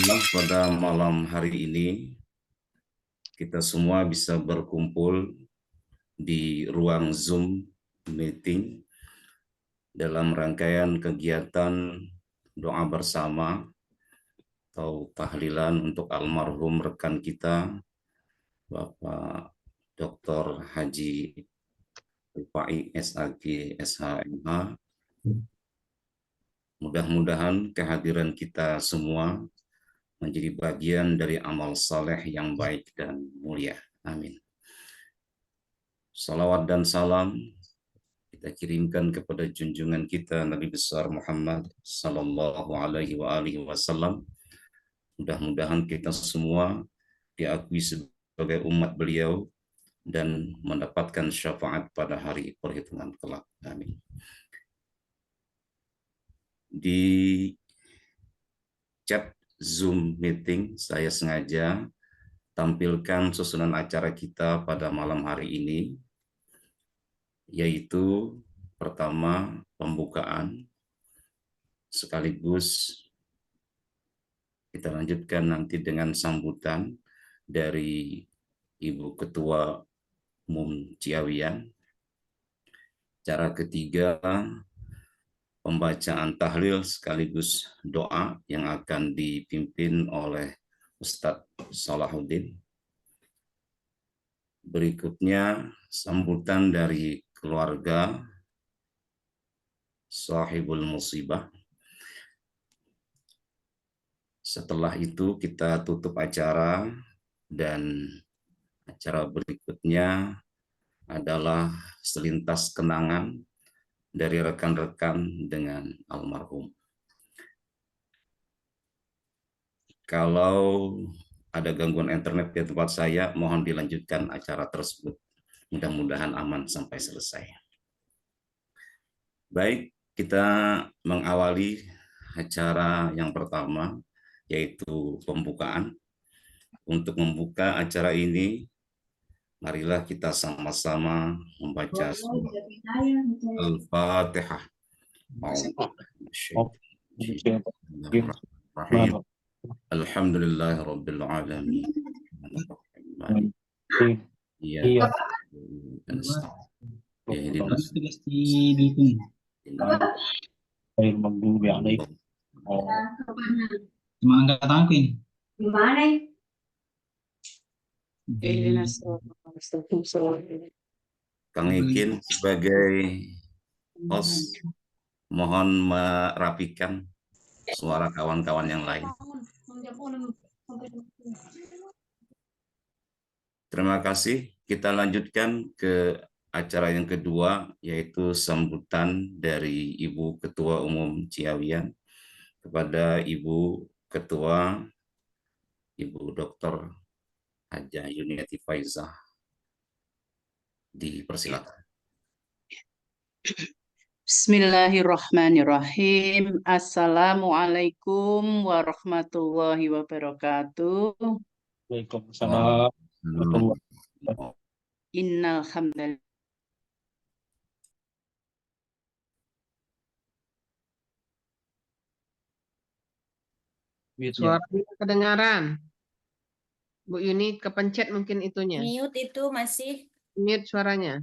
Alhamdulillah pada malam hari ini kita semua bisa berkumpul di ruang Zoom meeting dalam rangkaian kegiatan doa bersama atau tahlilan untuk almarhum rekan kita Bapak Dr. Haji Rufai SAG SHMH. Mudah-mudahan kehadiran kita semua menjadi bagian dari amal saleh yang baik dan mulia. Amin. Salawat dan salam kita kirimkan kepada junjungan kita Nabi besar Muhammad sallallahu alaihi wasallam. Mudah-mudahan kita semua diakui sebagai umat beliau dan mendapatkan syafaat pada hari perhitungan kelak. Amin. Di chat Zoom meeting saya sengaja tampilkan susunan acara kita pada malam hari ini, yaitu pertama pembukaan, sekaligus kita lanjutkan nanti dengan sambutan dari Ibu Ketua Umum Ciawian. Cara ketiga, pembacaan tahlil sekaligus doa yang akan dipimpin oleh Ustadz Salahuddin. Berikutnya, sambutan dari keluarga sahibul musibah. Setelah itu kita tutup acara dan acara berikutnya adalah selintas kenangan dari rekan-rekan dengan almarhum. Kalau ada gangguan internet di tempat saya, mohon dilanjutkan acara tersebut. Mudah-mudahan aman sampai selesai. Baik, kita mengawali acara yang pertama, yaitu pembukaan. Untuk membuka acara ini, marilah kita sama-sama membaca surah Al-Fatihah. Alhamdulillahirabbil alamin. Iya. Gimana? Kang Ikin sebagai host mohon merapikan suara kawan-kawan yang lain. Terima kasih. Kita lanjutkan ke acara yang kedua, yaitu sambutan dari Ibu Ketua Umum Ciawian kepada Ibu Ketua, Ibu Dr. Hajah Yuniati Faizah. Dipersilakan. Bismillahirrahmanirrahim. Assalamualaikum warahmatullahi wabarakatuh. Waalaikumsalam. Innal hamdalillah. Suaranya kedengaran. Bu Yuni kepencet mungkin itunya. Mute itu masih. Mute suaranya.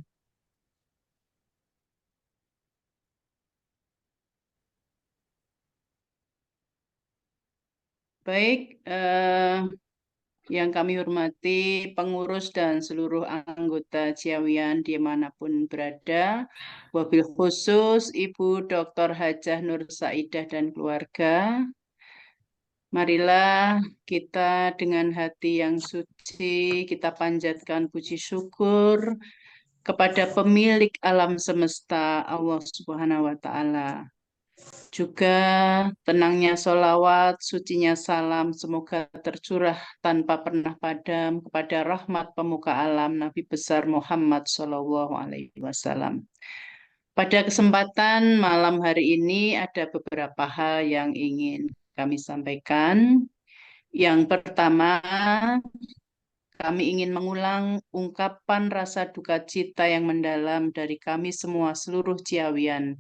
Baik, yang kami hormati pengurus dan seluruh anggota Ciawian dimanapun berada, wabil khusus Ibu Dr. Hajah Nur Saidah dan keluarga. Marilah kita dengan hati yang suci, kita panjatkan puji syukur kepada pemilik alam semesta Allah Subhanahu wa Ta'ala. Juga tenangnya sholawat, sucinya salam, semoga tercurah tanpa pernah padam kepada rahmat pemuka alam Nabi besar Muhammad Shallallahu Alaihi Wasallam. Pada kesempatan malam hari ini ada beberapa hal yang ingin kami sampaikan. Yang pertama, kami ingin mengulang ungkapan rasa duka cita yang mendalam dari kami semua seluruh Ciawian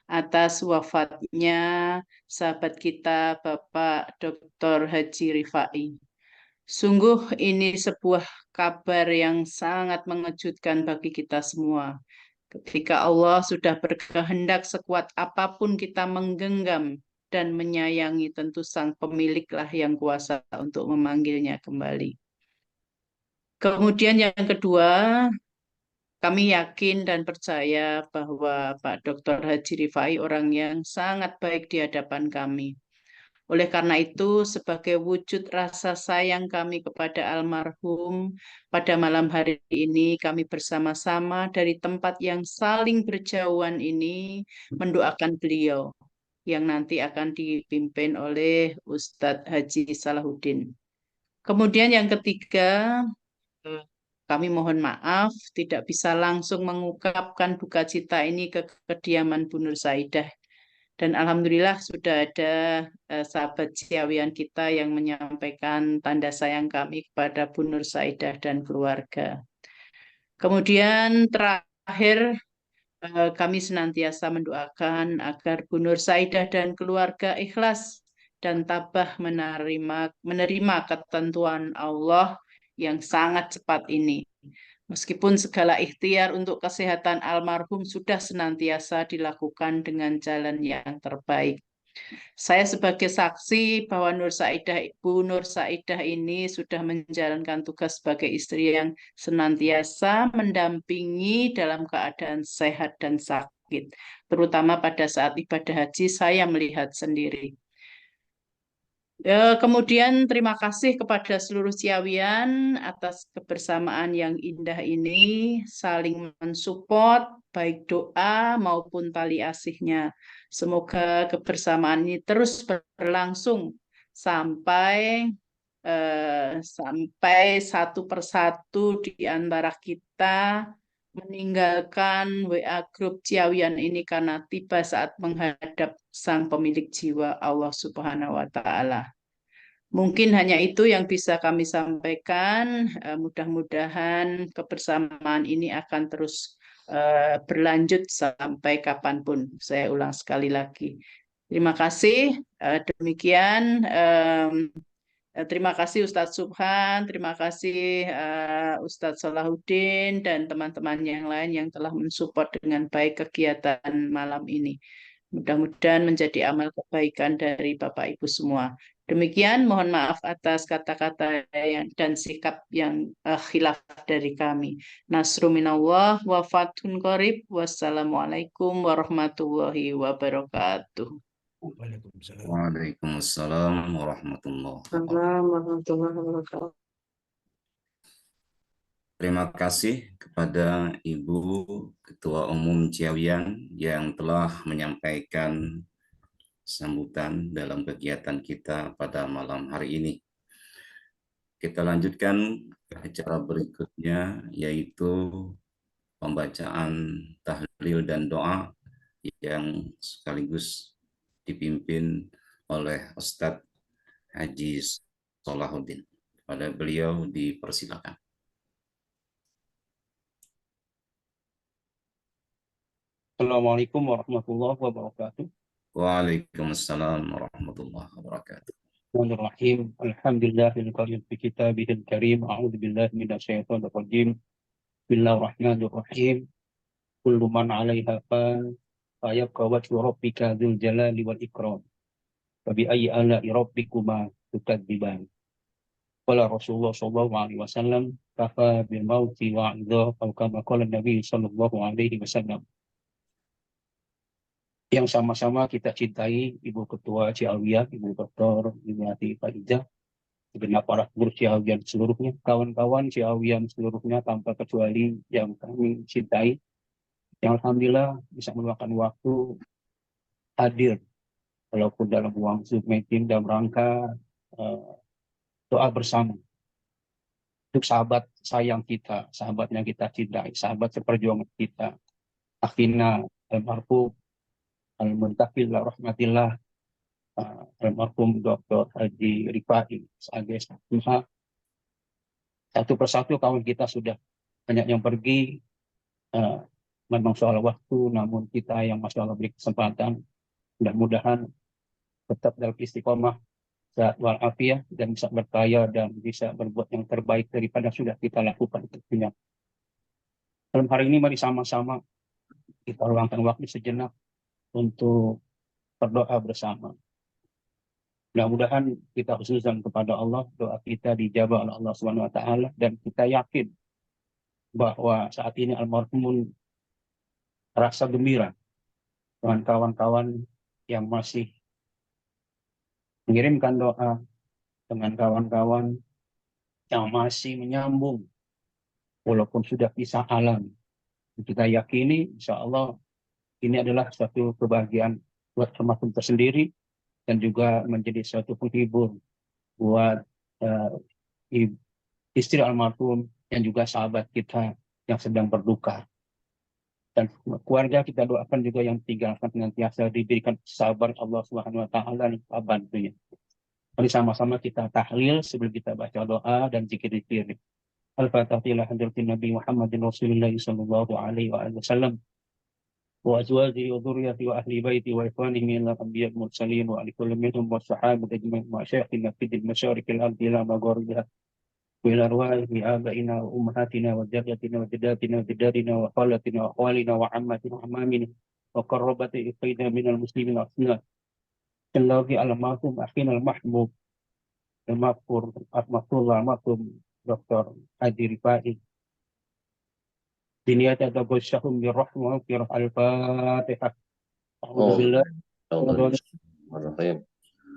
atas wafatnya sahabat kita Bapak Dr. Haji Rifai. Sungguh ini sebuah kabar yang sangat mengejutkan bagi kita semua. Ketika Allah sudah berkehendak sekuat apapun kita menggenggam dan menyayangi, tentu Sang Pemiliklah yang kuasa untuk memanggilnya kembali. Kemudian yang kedua, kami yakin dan percaya bahwa Pak Dr. Haji Rifai orang yang sangat baik di hadapan kami. Oleh karena itu, sebagai wujud rasa sayang kami kepada almarhum, pada malam hari ini kami bersama-sama dari tempat yang saling berjauhan ini mendoakan beliau yang nanti akan dipimpin oleh Ustadz Haji Salahuddin. Kemudian yang ketiga, kami mohon maaf tidak bisa langsung mengungkapkan duka cita ini ke kediaman Bu Nur Saidah. Dan alhamdulillah sudah ada sahabat Ciawian kita yang menyampaikan tanda sayang kami kepada Bu Nur Saidah dan keluarga. Kemudian terakhir kami senantiasa mendoakan agar Bu Nur Saidah dan keluarga ikhlas dan tabah menerima ketentuan Allah yang sangat cepat ini. Meskipun segala ikhtiar untuk kesehatan almarhum sudah senantiasa dilakukan dengan jalan yang terbaik. Saya sebagai saksi bahwa Bu Nur Saidah ini sudah menjalankan tugas sebagai istri yang senantiasa mendampingi dalam keadaan sehat dan sakit. Terutama pada saat ibadah haji saya melihat sendiri. Kemudian terima kasih kepada seluruh Ciawian atas kebersamaan yang indah ini, saling mensupport baik doa maupun tali asihnya. Semoga kebersamaan ini terus berlangsung sampai satu persatu di antara kita meninggalkan WA grup Ciawian ini karena tiba saat menghadap Sang Pemilik jiwa Allah Subhanahu wa Ta'ala. Mungkin hanya itu yang bisa kami sampaikan. Mudah-mudahan kebersamaan ini akan terus berlanjut sampai kapanpun. Saya ulang sekali lagi. Terima kasih. Demikian. Terima kasih Ustadz Subhan, terima kasih Ustadz Salahuddin dan teman-teman yang lain yang telah mensupport dengan baik kegiatan malam ini. Mudah-mudahan menjadi amal kebaikan dari Bapak Ibu semua. Demikian, mohon maaf atas kata-kata dan sikap yang khilaf dari kami. Nasru minallah wa fathun qarib. Wassalamualaikum warahmatullahi wabarakatuh. Waalaikumsalam warahmatullahi wabarakatuh. Warahmatullahi wabarakatuh. Terima kasih kepada Ibu Ketua Umum Ciawian yang telah menyampaikan sambutan dalam kegiatan kita pada malam hari ini. Kita lanjutkan ke acara berikutnya, yaitu pembacaan tahlil dan doa yang sekaligus dipimpin oleh Ustadz Haji Salahuddin. Pada beliau dipersilakan. Assalamualaikum warahmatullahi wabarakatuh. Waalaikumsalam warahmatullahi wabarakatuh. Bismillahirrahmanirrahim. Alhamdulillahil qayyum fi kitabihil karim. A'udzu billahi minasyaitonir rajim. Bismillahirrahmanirrahim. Kullu man 'alaiha fan wa yabqa wajhu rabbika dzul jalali wal ikram. Wa bi ayyi ala'i rabbikuma tukadziban. Qala Rasulullah sallallahu alaihi wasallam, kafa bil mauti wa'idha, atau kama qala Nabi sallallahu alaihi wasallam. Yang sama-sama kita cintai Ibu Ketua Ciawian, Ibu Dr. Yuniati Faiza, segenap para pengurus Ciawian seluruhnya, kawan-kawan Ciawian seluruhnya tanpa kecuali yang kami cintai, yang alhamdulillah bisa meluangkan waktu hadir walaupun dalam ruang Zoom meeting dalam rangka doa bersama untuk sahabat sayang kita, sahabat yang kita cintai, sahabat seperjuangan kita, akhina almarhum al-muntaqil rahmatillah almarhum Dr. Haji Rifai sebagai satu persatu kawan kita sudah banyak yang pergi, memang soal waktu, namun kita yang masya Allah beri kesempatan, mudah-mudahan tetap dalam istiqomah sehat walafiat dan bisa berkaya dan bisa berbuat yang terbaik daripada sudah kita lakukan tentunya. Dalam hari ini mari sama-sama kita luangkan waktu sejenak untuk berdoa bersama. Mudah-mudahan kita khususkan kepada Allah, doa kita dijabah oleh Allah Subhanahu wa taala, dan kita yakin bahwa saat ini almarhum rasa gembira dengan kawan-kawan yang masih mengirimkan doa, dengan kawan-kawan yang masih menyambung walaupun sudah pisah alam. Kita yakini insya Allah ini adalah suatu kebahagiaan buat almarhum tersendiri dan juga menjadi suatu penghibur buat istri almarhum dan juga sahabat kita yang sedang berduka. Dan keluarga kita doakan juga yang tinggalkan senantiasa diberikan sabar Allah Subhanahu wa taala dan bantunya. Mari sama-sama kita tahlil sebelum kita baca doa dan zikir-zikir. Al-Fatihah hadratin Nabi Muhammadin Rasulullah sallallahu alaihi wasallam wa azwajihi wa dzurriyyatihi wa ahli baiti wa ikhwanihi minal anbiya'i wal mursalin wa ali kulli minhum wa sahabati ajma'in wa syaikhinna fid masyariqil ardi ila magharibiha wa ila arwahi abaina wa ummahatina wa jaddatina wa jaddatina wa jaddatina wa khalatina wa akhwalina wa ammatina wa ammamina wa qarrabati ikhina minal muslimin asna Allahi almarhum akhina al-mahbub al-maghfur al-maghfur Dr. Hadi Rifai diniyat atabasyahum birrahmah fi al-Fatihah. Alhamdulillah. Bismillahirrahmanirrahim.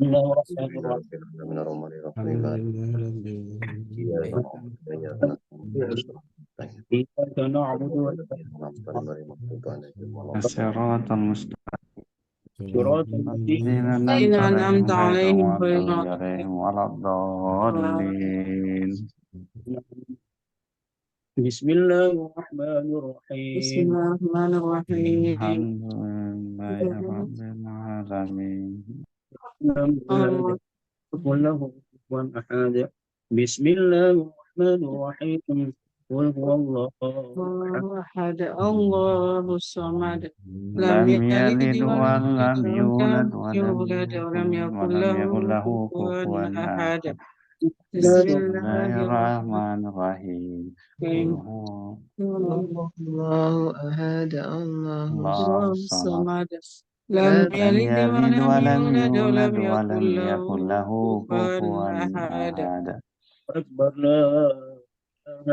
Bismillahirrahmanirrahim. Bismillahirrahmanirrahim. Qul huwallahu ahad, Allahus samad, lam yalid wa lam lam yulad wa lam yulad wa lam yakul yakul lahu kufuwan kufuwan ahad. ahad. Bismillahirrahmanirrahim. Allahu ahad, Allahus samad, Lam lam yalid wa lam yulad wa lam yulad wa lam yakul yakul lahu kufuwan kufuwan ahad. ahad. akbar la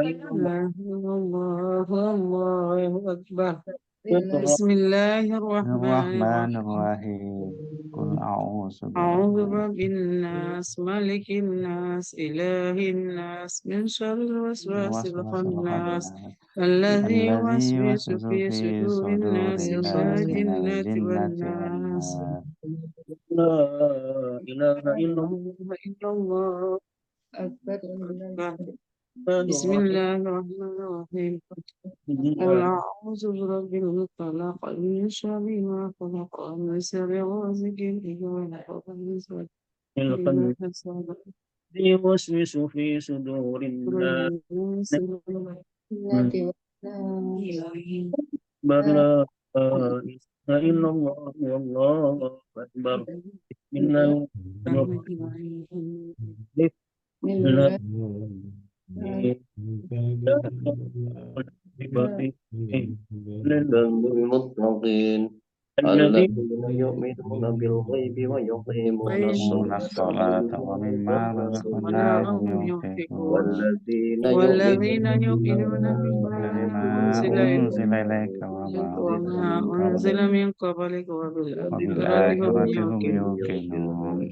ilaha illallah. Allahu akbar. Bismillahirrahmanirrahim. Ar-Rahmanir-Rahim. Qul a'udzu A'udzu birabbil birabbin nas, malikin nas, ilahin nas, min syarril waswasil khannas, alladzi yuwaswisu fi sudurin nas, minal jinnati wan nas. La ilaha Illallah. Bismillahirrahmanirrahim. Qul a'udzu birabbil falaq, min syarri ma khalaq, min syarri ghasiqin idza waqab, min syarri yuwaswisu fi sudurin nas. La ilaha illallah wallahu akbar. للمتقين الذين يؤمنون بالغيب ويقيمون الصلاة ومما رزقناهم ينفقون والذين يؤمنون بما أنزل إليك وما أنزل من قبلك وبالآخرة هم يوقنون.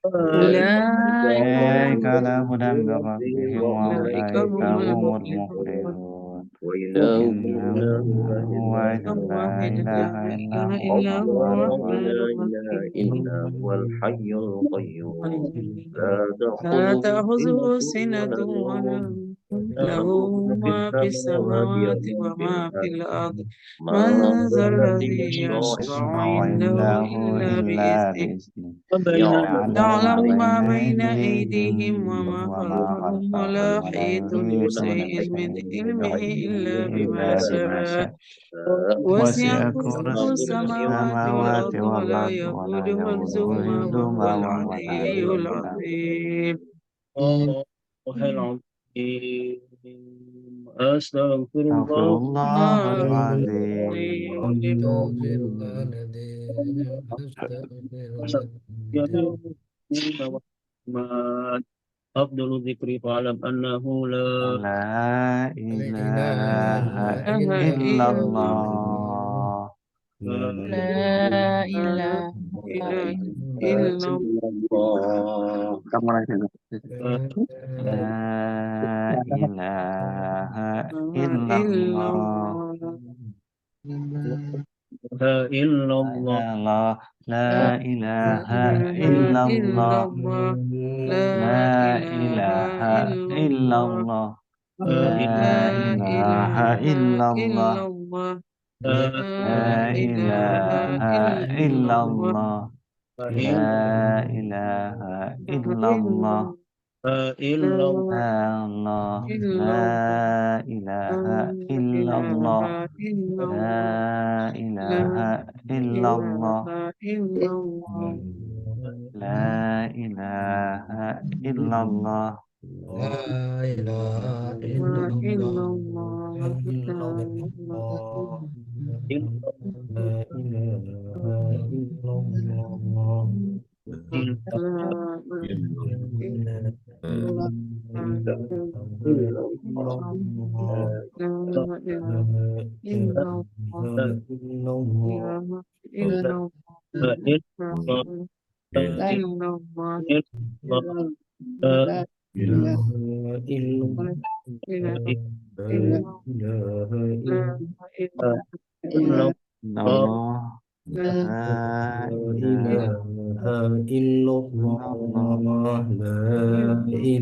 أولئك أولئك على هدى من ربهم وأولئك هم المفلحون. وإلهكم إنه واحد لا إله إلا هو لا إله إلا هو الحي القيوم لا لا تأخذه تأخذه سنة ولا له ما في السماوات وما في الأرض من من ذا ذا الذي الذي يشفع يشفع يشفع عنده عنده إلا إلا بإذنه بإذنه يعلم يعلم يعلم ما ما بين بين أيديهم أيديهم وما وما خلفهم ولا خلفهم ولا يحيطون يحيطون بشيء من بشيء علمه إلا بما إلا بما شاء شاء وسع وسع كرسيه كرسيه السماوات السماوات والأرض ولا والأرض ولا يؤوده يؤوده حفظهما وهو حفظهما وهو العلي العلي العظيم. العظيم. العظيم. أستغفر أستغفر الله الله العظيم. محمد أفضل الذكر فاعلم أنه لا لا إله إله إلا إلا الله. لا إله إلا إلا الله. Kamu lagi لا La ilaha إلا illallah. الله. إله إلا الله. Allah, لا la ilaha إله إلا illallah. الله. لا La إله ilaha إلا الله. illallah. لا لا La ilaha إله إلا illallah. الله. إله لا La إله ilaha إلا الله. illallah. إلا La ilaha illallah. إلا Allah, إلا la لا ilaha إله illallah. إلا الله. La لا ilaha إله illallah. إلا الله. La ilaha illallah. لا إلا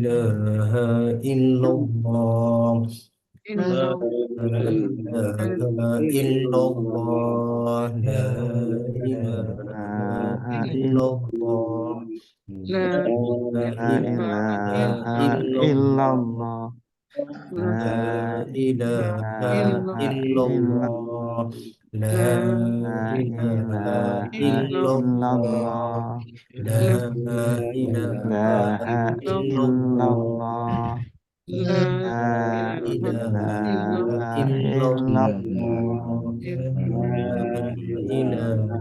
الله. لا Allah, la ilaha illallah. La illallah. La ilaha illallah. La ilaha illallah. La ilaha illallah. La ilaha illallah. La ilaha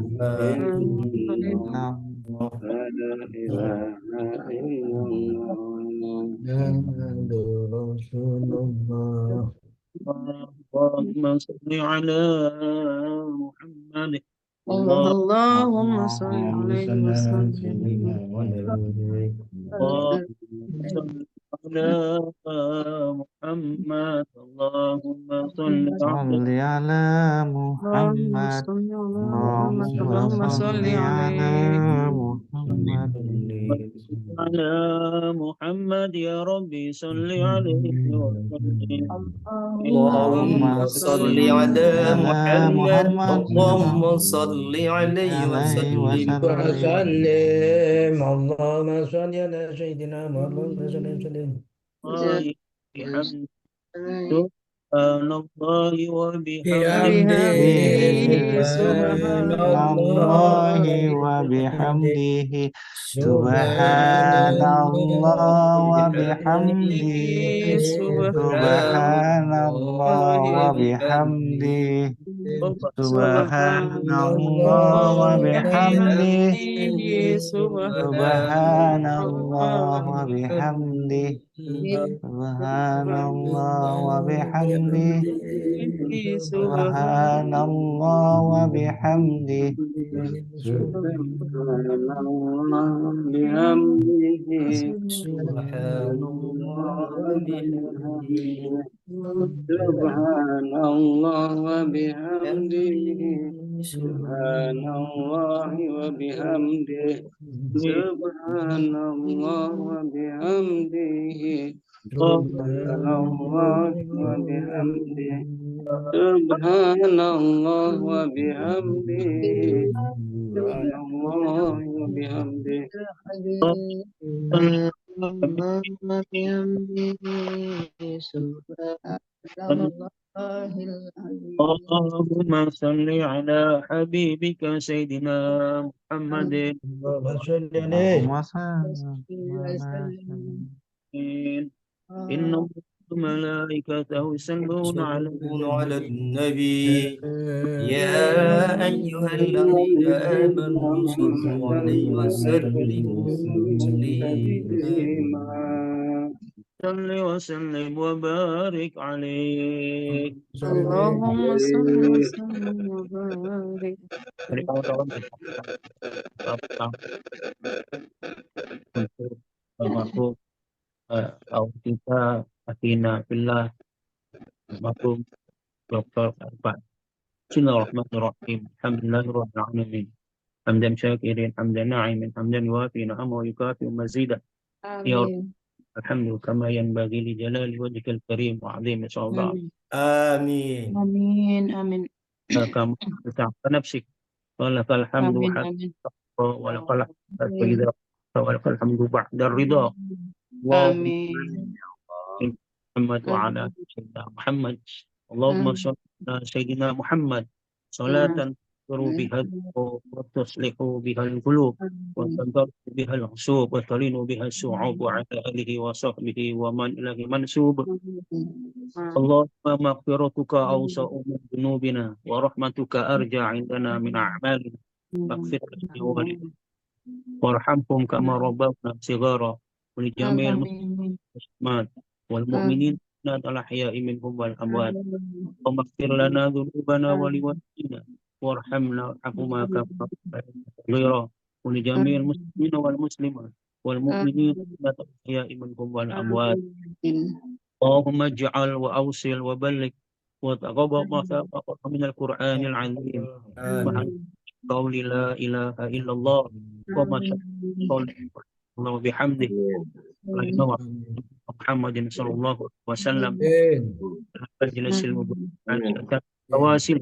illallah. اللهم صل على محمد. اللهم صل عليه وسلم. اللهم صل على محمد. اللهم صل على صل على اللهم محمد. صل على محمد. اللهم اللهم صل صل على عليه. محمد. على محمد. يا ربي صل عليه وسلم. اللهم اللهم اللهم صل صل على على على محمد محمد. اللهم اللهم صل عليه عليه وسلم وسلم. اللهم صل على سيدنا محمد وسلم. الله بحمد سبحان الله وبحمده. بحمده سبحان سبحان الله الله الله. وبحمده وبحمده. سبحان سبحان الله الله وبحمده وبحمده. سبحان سبحان الله الله. وبحمده. سبحان سبحان الله الله وبحمده. وبحمده. سبحان سبحان الله الله. وبحمده. سبحان الله وبحمده. سبحان سبحان الله وبحمده. سبحان سبحان الله بحمده. سبحان الله سبحان الله وبحمده بحمده. سبحان الله وبحمده. سبحان الله وبحمده. سبحان الله وبحمده. Subhanallah wa bihamdi. Subhanallah wa bihamdi. Subhanallah wa bihamdi. اللهم صل على حبيبك سيدنا محمد اللهم صل عليه. Allahumma salli إن الله وملائكته يصلون على يصلون على النبي يا أيها الذين آمنوا صلوا عليه وسلموا تسليما. صل وسلم وبارك عليه. اللهم صل وسلم وبارك. Dari kawan-kawan untuk almarhum kita Athina Fillah, almarhum Dr. Arfan. Bismillahirrahmanirrahim. Alhamdulillahirabbil alamin. Hamdan syakirin, hamdan na'imin, hamdan yuwafi ni'amahu wa yukafi mazidah. Ya Amin. الحمد كما ينبغي لجلال وجهك الكريم وعظيم سلطانك. آمين. Amin. Amin. كما استعمت نفسك ولك الحمد Amin. حتى Amin. ولك الحمد ولك الحمد بعد الرضا. Amin. محمد وعلى سيدنا محمد. اللهم صل على سيدنا محمد صلاة تغفر بها الذنوب وتصلح بها القلوب وتنظر بها العصوب وتلين بها الشعوب وعلى آله وصحبه ومن إليه منسوب. اللهم مغفرتك أوسع من ذنوبنا ورحمتك أرجى عندنا من أعمالنا. فاغفر لنا ولوالدينا وارحمهم كما ربونا صغارا ولجميع المسلمات والمؤمنين الأحياء منهم والأموات. اللهم اغفر لنا ذنوبنا ولوالدينا وارحمنا وارحمهما كما ربيانا صغيرا ولجميع المسلمين والمسلمات والمؤمنين الأحياء منهم والأموات. اللهم اجعل وأوصل وبلغ وتقبل ما سبق من القرآن العظيم مع قول لا إله إلا الله وما قول الله وبحمده محمد صلى الله عليه وسلم مجلس المبارك تواصل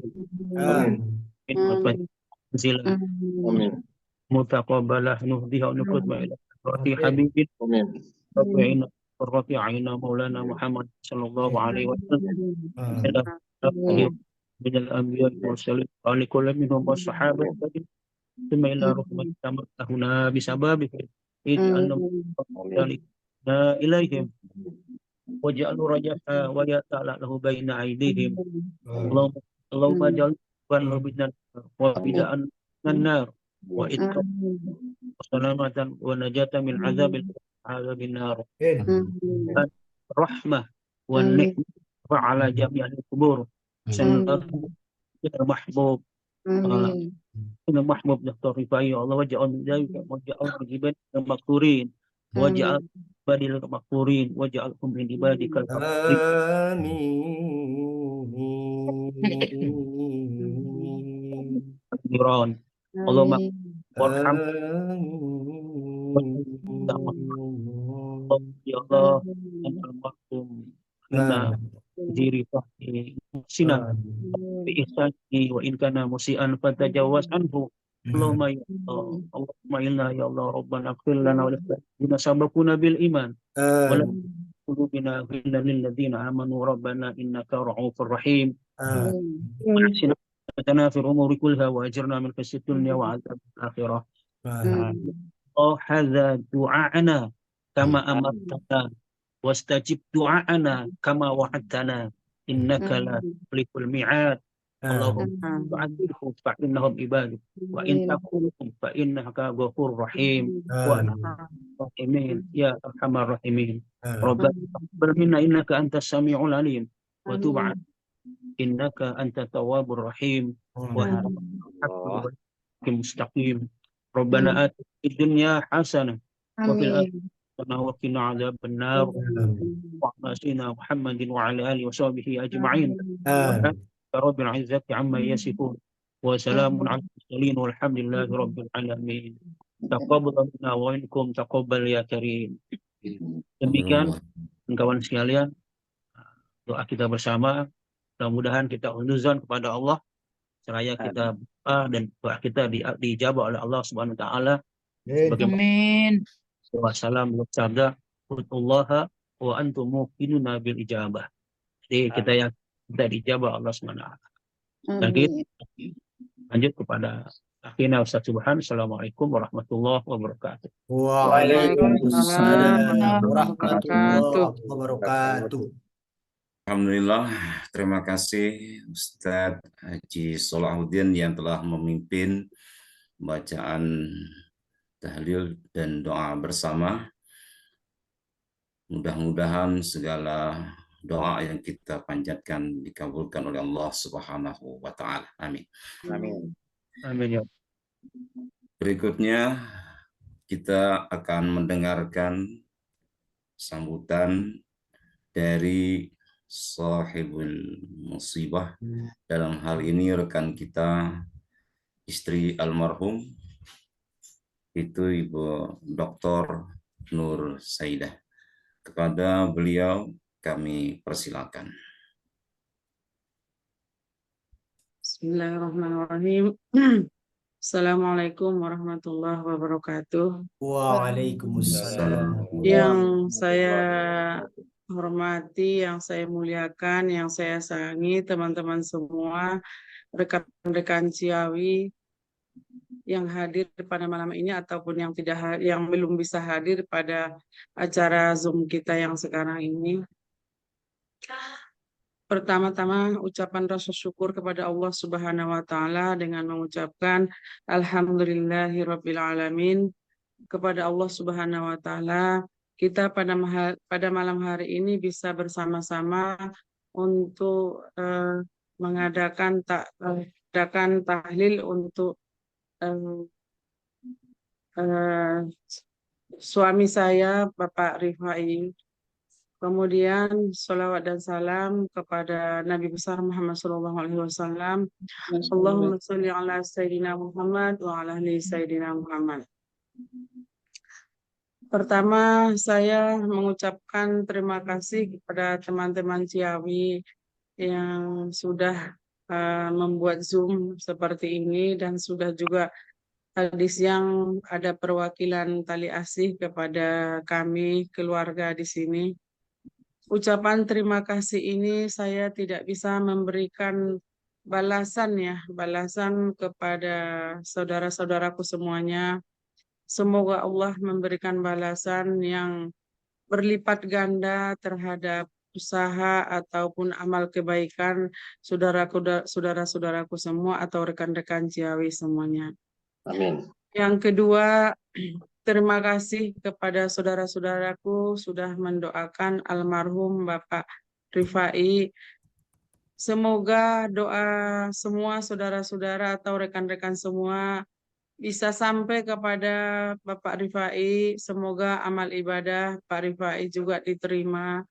منزلا متقبله نهديها ونقود إلى حبيب رفيعنا رفيعنا مولانا محمد صلى الله عليه وسلم من الأنبياء والمرسلين وعلى كل منهم والصحابة ثم إلى رحمة هنا بسببه إذ أنهم إليهم وجعلوا رجاء ويتعالى له بين أيديهم. اللهم اجعل بنا وبداء من النار وإتقاء وسلامة ونجاة من عذاب النار. الرحمة والنعمة على جميع القبور. المحبوب المحبوب دكتور رفاعي الله وجعل من ذلك وجعل من عبادك المغفورين وجعل بدل المغفورين وجعلهم من عبادك المغفورين. اللهم وارحم يا الله أنت المرحوم منا ديري فحي سنا بإحسانه وإن كان مسيئا فتجاوز عنه. اللهم يا الله اللهم إنا يا الله ربنا اغفر لنا وللذين سبقونا بالإيمان ولا قلوبنا غلا للذين آمنوا ربنا إنك رؤوف رحيم. واحسن عاقبتنا في الأمور كلها وأجرنا من خزي الدنيا وعذاب الآخرة. هذا دعاءنا كما أمرتنا واستجب دعاءنا كما وعدتنا إنك لا تخلف الميعاد. اللهم تعذبهم فإنهم عبادك وإن تغفرهم فإنك غفور رحيم الراحمين يا أرحم الراحمين. ربنا تقبل منا إنك أنت السميع العليم وتب علينا إنك أنت التواب الرحيم واهدنا المستقيم. ربنا آتنا في الدنيا حسنة وفي الآخرة وقنا عذاب النار. وعلى سيدنا محمد وعلى آله وصحبه أجمعين رب العزة عما يصفون وسلام على المرسلين والحمد لله رب العالمين. تقبل منا ومنكم تقبل يا كريم. Demikian kawan sekalian, doa kita bersama, mudah-mudahan kita husnuzan kepada Allah, seraya kita berdoa dan doa kita dijabah oleh Allah Subhanahu wa taala. Bagaimana Amin. Wasallam bersabda, "Utullaha wa antum muqinuna bil ijabah." Jadi kita dijabah Allah Subhanahu wa taala. Dan kita lanjut kepada akhirnya Ustaz Subhan. Assalamualaikum warahmatullahi wabarakatuh. Waalaikumsalam warahmatullahi wabarakatuh. Alhamdulillah, terima kasih Ustadz Haji Solahuddin yang telah memimpin bacaan tahlil dan doa bersama. Mudah-mudahan segala doa yang kita panjatkan dikabulkan oleh Allah Subhanahu wa taala. Amin. Amin. Amin ya. Berikutnya kita akan mendengarkan sambutan dari sahibul musibah. Dalam hal ini rekan kita, istri almarhum, itu Ibu Dr. Nur Saidah. Kepada beliau kami persilakan. Bismillahirrahmanirrahim. Assalamualaikum warahmatullahi wabarakatuh. Waalaikumsalam. Yang saya hormati, yang saya muliakan, yang saya sayangi teman-teman semua, rekan-rekan Ciawi yang hadir pada malam ini ataupun yang yang belum bisa hadir pada acara Zoom kita yang sekarang ini. Pertama-tama ucapan rasa syukur kepada Allah Subhanahu wa taala dengan mengucapkan alhamdulillahirabbil alamin kepada Allah Subhanahu wa taala kita pada malam hari ini bisa bersama-sama untuk mengadakan tahlil untuk suami saya Bapak Rifai. Kemudian salawat dan salam kepada Nabi besar Muhammad SAW. Allahumma sholli ala Sayyidina Muhammad wa ala ali Sayyidina Muhammad. Pertama, saya mengucapkan terima kasih kepada teman-teman Ciawi yang sudah membuat Zoom seperti ini dan sudah juga tadi siang ada perwakilan tali asih kepada kami keluarga di sini. Ucapan terima kasih ini saya tidak bisa memberikan balasan kepada saudara-saudaraku semuanya. Semoga Allah memberikan balasan yang berlipat ganda terhadap usaha ataupun amal kebaikan saudara-saudaraku semua atau rekan-rekan Ciawi semuanya. Amin. Yang kedua, terima kasih kepada saudara-saudaraku sudah mendoakan almarhum Bapak Rifai. Semoga doa semua saudara-saudara atau rekan-rekan semua bisa sampai kepada Bapak Rifai. Semoga amal ibadah Pak Rifai juga diterima.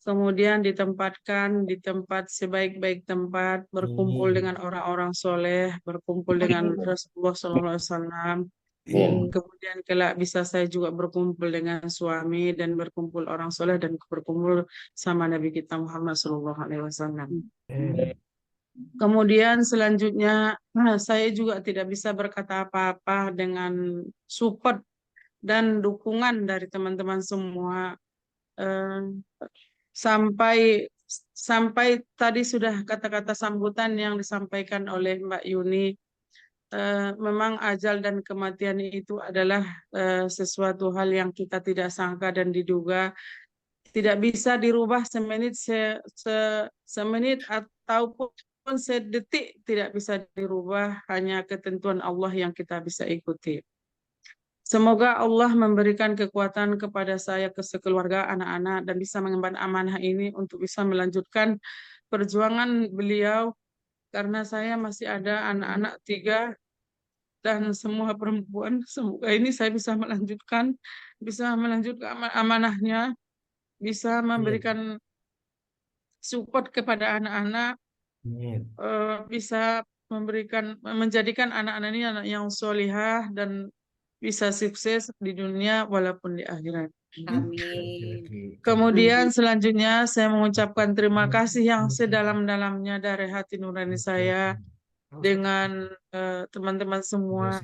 Kemudian ditempatkan di tempat sebaik-baik tempat, berkumpul dengan orang-orang soleh, berkumpul dengan Rasulullah SAW. Kemudian kelak bisa saya juga berkumpul dengan suami dan berkumpul orang soleh dan berkumpul sama Nabi kita Muhammad SAW. Kemudian selanjutnya saya juga tidak bisa berkata apa-apa dengan support dan dukungan dari teman-teman semua. Sampai tadi sudah kata-kata sambutan yang disampaikan oleh Mbak Yuni. Memang ajal dan kematian itu adalah sesuatu hal yang kita tidak sangka dan diduga tidak bisa dirubah semenit ataupun sedetik, tidak bisa dirubah, hanya ketentuan Allah yang kita bisa ikuti. Semoga Allah memberikan kekuatan kepada saya, ke sekeluarga, anak-anak, dan bisa mengemban amanah ini untuk bisa melanjutkan perjuangan beliau, karena saya masih ada anak-anak 3 dan semua perempuan. Semoga ini saya bisa melanjutkan amanahnya, bisa memberikan support kepada anak-anak, bisa menjadikan anak-anak ini anak yang solihah dan bisa sukses di dunia walaupun di akhirat. Amin. Kemudian selanjutnya saya mengucapkan terima kasih yang sedalam-dalamnya dari hati nurani saya dengan teman-teman semua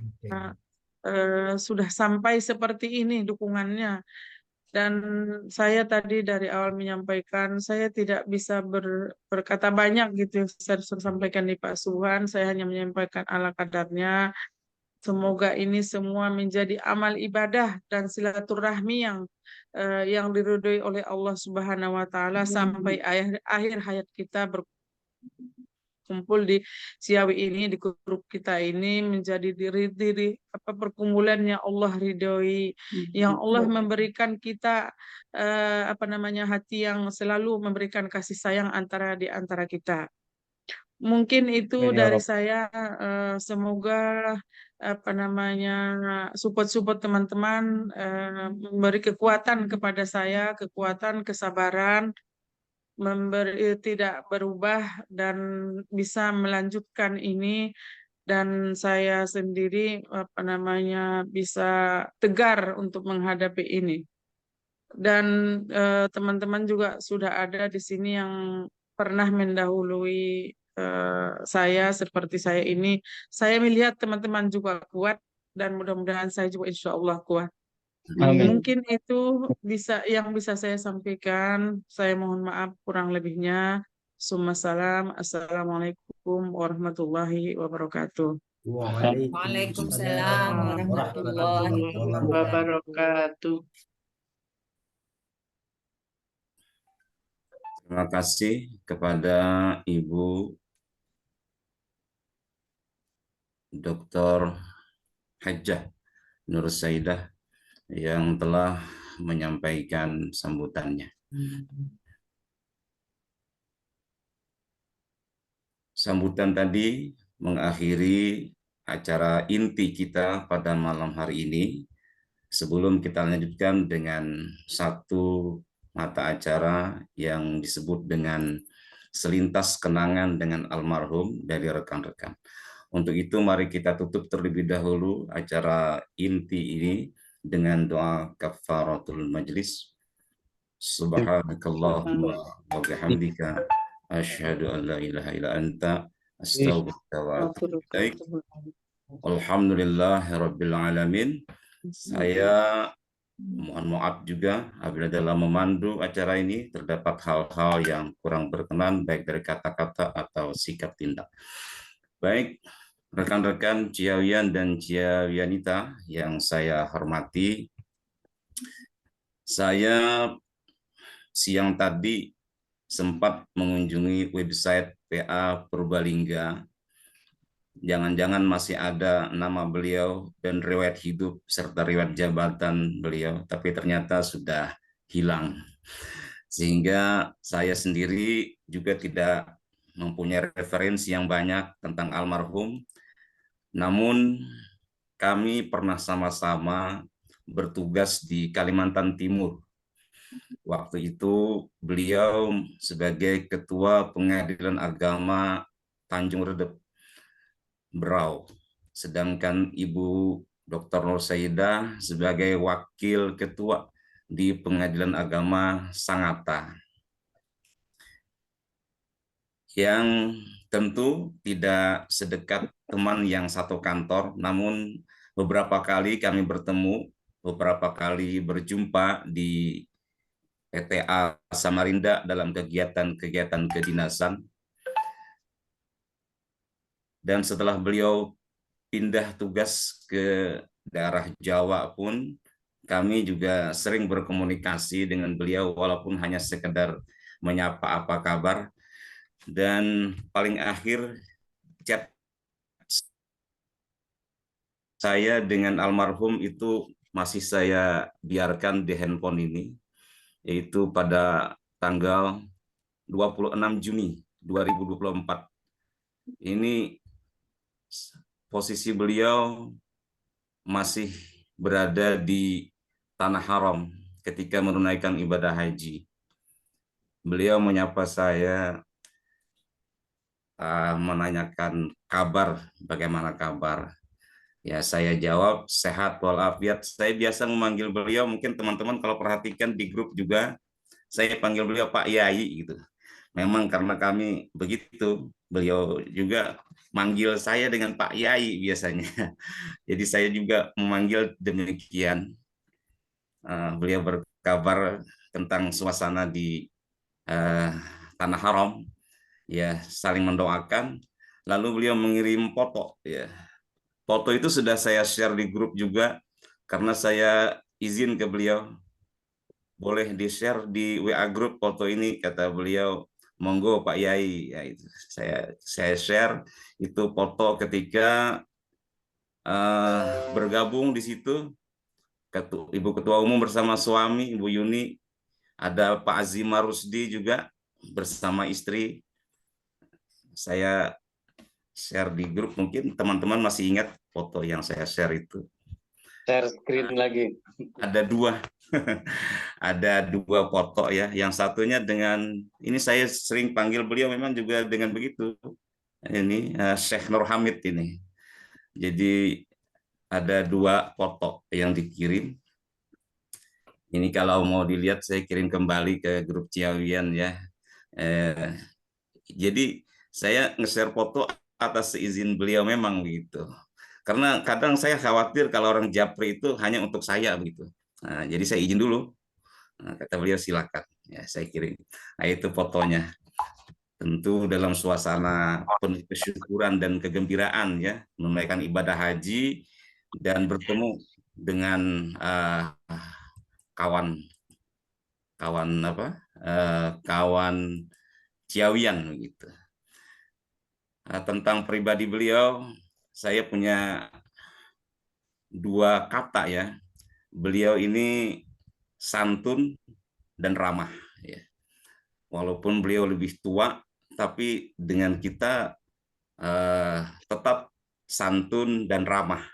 sudah sampai seperti ini dukungannya. Dan saya tadi dari awal menyampaikan saya tidak bisa berkata banyak gitu. Saya sudah sampaikan di Pak Suhan, saya hanya menyampaikan ala kadarnya. Semoga ini semua menjadi amal ibadah dan silaturahmi yang diridhoi oleh Allah Subhanahu wa taala sampai akhir hayat kita berkumpul di Ciawi ini, di grup kita ini menjadi diri perkumpulannya Allah ridhoi, yang Allah memberikan kita hati yang selalu memberikan kasih sayang di antara kita. Mungkin itu dari saya. Semoga support teman-teman memberi kekuatan kepada saya, kekuatan, kesabaran, tidak berubah dan bisa melanjutkan ini, dan saya sendiri bisa tegar untuk menghadapi ini. Dan teman-teman juga sudah ada di sini yang pernah mendahului saya seperti saya ini. Saya melihat teman-teman juga kuat dan mudah-mudahan saya juga insya Allah kuat. Amin. Mungkin itu yang bisa saya sampaikan. Saya mohon maaf kurang lebihnya. Assalamualaikum warahmatullahi wabarakatuh. Waalaikumsalam warahmatullahi wabarakatuh. Terima kasih kepada Ibu Dr. Hajjah Nur Saidah yang telah menyampaikan sambutannya. Sambutan tadi mengakhiri acara inti kita pada malam hari ini. Sebelum kita lanjutkan dengan satu mata acara yang disebut dengan selintas kenangan dengan almarhum dari rekan-rekan. Untuk itu mari kita tutup terlebih dahulu acara inti ini dengan doa kafaratul majlis. Subhanakallahumma wa bihamdika asyhadu an la ilaha illa anta astaghfiruka wa atubu ilaik. Alhamdulillahirabbil alamin. Saya mohon maaf juga apabila dalam memandu acara ini terdapat hal-hal yang kurang berkenan baik dari kata-kata atau sikap tindak. Baik, rekan-rekan Ciawian dan Ciawianita yang saya hormati, saya siang tadi sempat mengunjungi website PA Purbalingga. Jangan-jangan masih ada nama beliau dan riwayat hidup serta riwayat jabatan beliau, tapi ternyata sudah hilang. Sehingga saya sendiri juga tidak mempunyai referensi yang banyak tentang almarhum. Namun kami pernah sama-sama bertugas di Kalimantan Timur. Waktu itu beliau sebagai Ketua Pengadilan Agama Tanjung Redep, Berau, sedangkan Ibu Dr. Nur Saidah sebagai Wakil Ketua di Pengadilan Agama Sangatta, yang tentu tidak sedekat teman yang satu kantor, namun beberapa kali kami bertemu, beberapa kali berjumpa di PTA Samarinda dalam kegiatan-kegiatan kedinasan. Dan setelah beliau pindah tugas ke daerah Jawa pun, kami juga sering berkomunikasi dengan beliau walaupun hanya sekedar menyapa apa kabar. Dan paling akhir chat saya dengan almarhum itu masih saya biarkan di handphone ini, yaitu pada tanggal 26 Juni 2024. Ini posisi beliau masih berada di Tanah Haram ketika menunaikan ibadah haji. Beliau menyapa saya, menanyakan kabar, bagaimana kabar. Ya, saya jawab sehat walafiat. Saya biasa memanggil beliau, mungkin teman-teman kalau perhatikan di grup juga, saya panggil beliau Pak Yai gitu. Memang karena kami begitu, beliau juga manggil saya dengan Pak Yai biasanya. Jadi saya juga memanggil demikian. Beliau berkabar tentang suasana di Tanah Haram, ya saling mendoakan. Lalu beliau mengirim foto, ya. Foto itu sudah saya share di grup juga karena saya izin ke beliau, boleh di-share di WA grup foto ini, kata beliau, monggo Pak Yai. Ya, itu saya share itu foto ketika bergabung di situ Ibu Ketua Umum bersama suami Ibu Yuni, ada Pak Azimah Rusdi juga bersama istri. Saya share di grup, mungkin teman-teman masih ingat foto yang saya share itu. Share screen lagi. Ada dua. Ada dua foto ya. Yang satunya dengan, ini saya sering panggil beliau memang juga dengan begitu. Ini Syekh Nur Hamid ini. Jadi ada dua foto yang dikirim. Ini kalau mau dilihat saya kirim kembali ke grup Ciawian ya. Jadi saya nge-share foto atas seizin beliau memang begitu. Karena kadang saya khawatir kalau orang japri itu hanya untuk saya begitu. Nah, jadi saya izin dulu. Nah, kata beliau silakan. Ya, saya kirim. Nah, itu fotonya. Tentu dalam suasana penuh kesyukuran dan kegembiraan ya, menunaikan ibadah haji dan bertemu dengan kawan Ciawian gitu. Tentang pribadi beliau, saya punya dua kata ya. Beliau ini santun dan ramah ya. Walaupun beliau lebih tua, tapi dengan kita tetap santun dan ramah.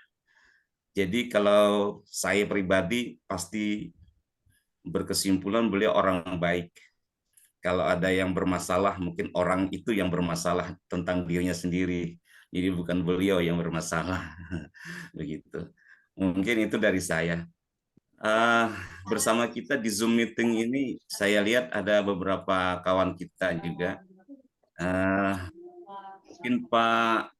Jadi kalau saya pribadi pasti berkesimpulan beliau orang baik. Kalau ada yang bermasalah, mungkin orang itu yang bermasalah tentang dirinya sendiri. Jadi bukan beliau yang bermasalah. Begitu. Mungkin itu dari saya. Bersama kita di Zoom meeting ini, saya lihat ada beberapa kawan kita juga. Mungkin Pak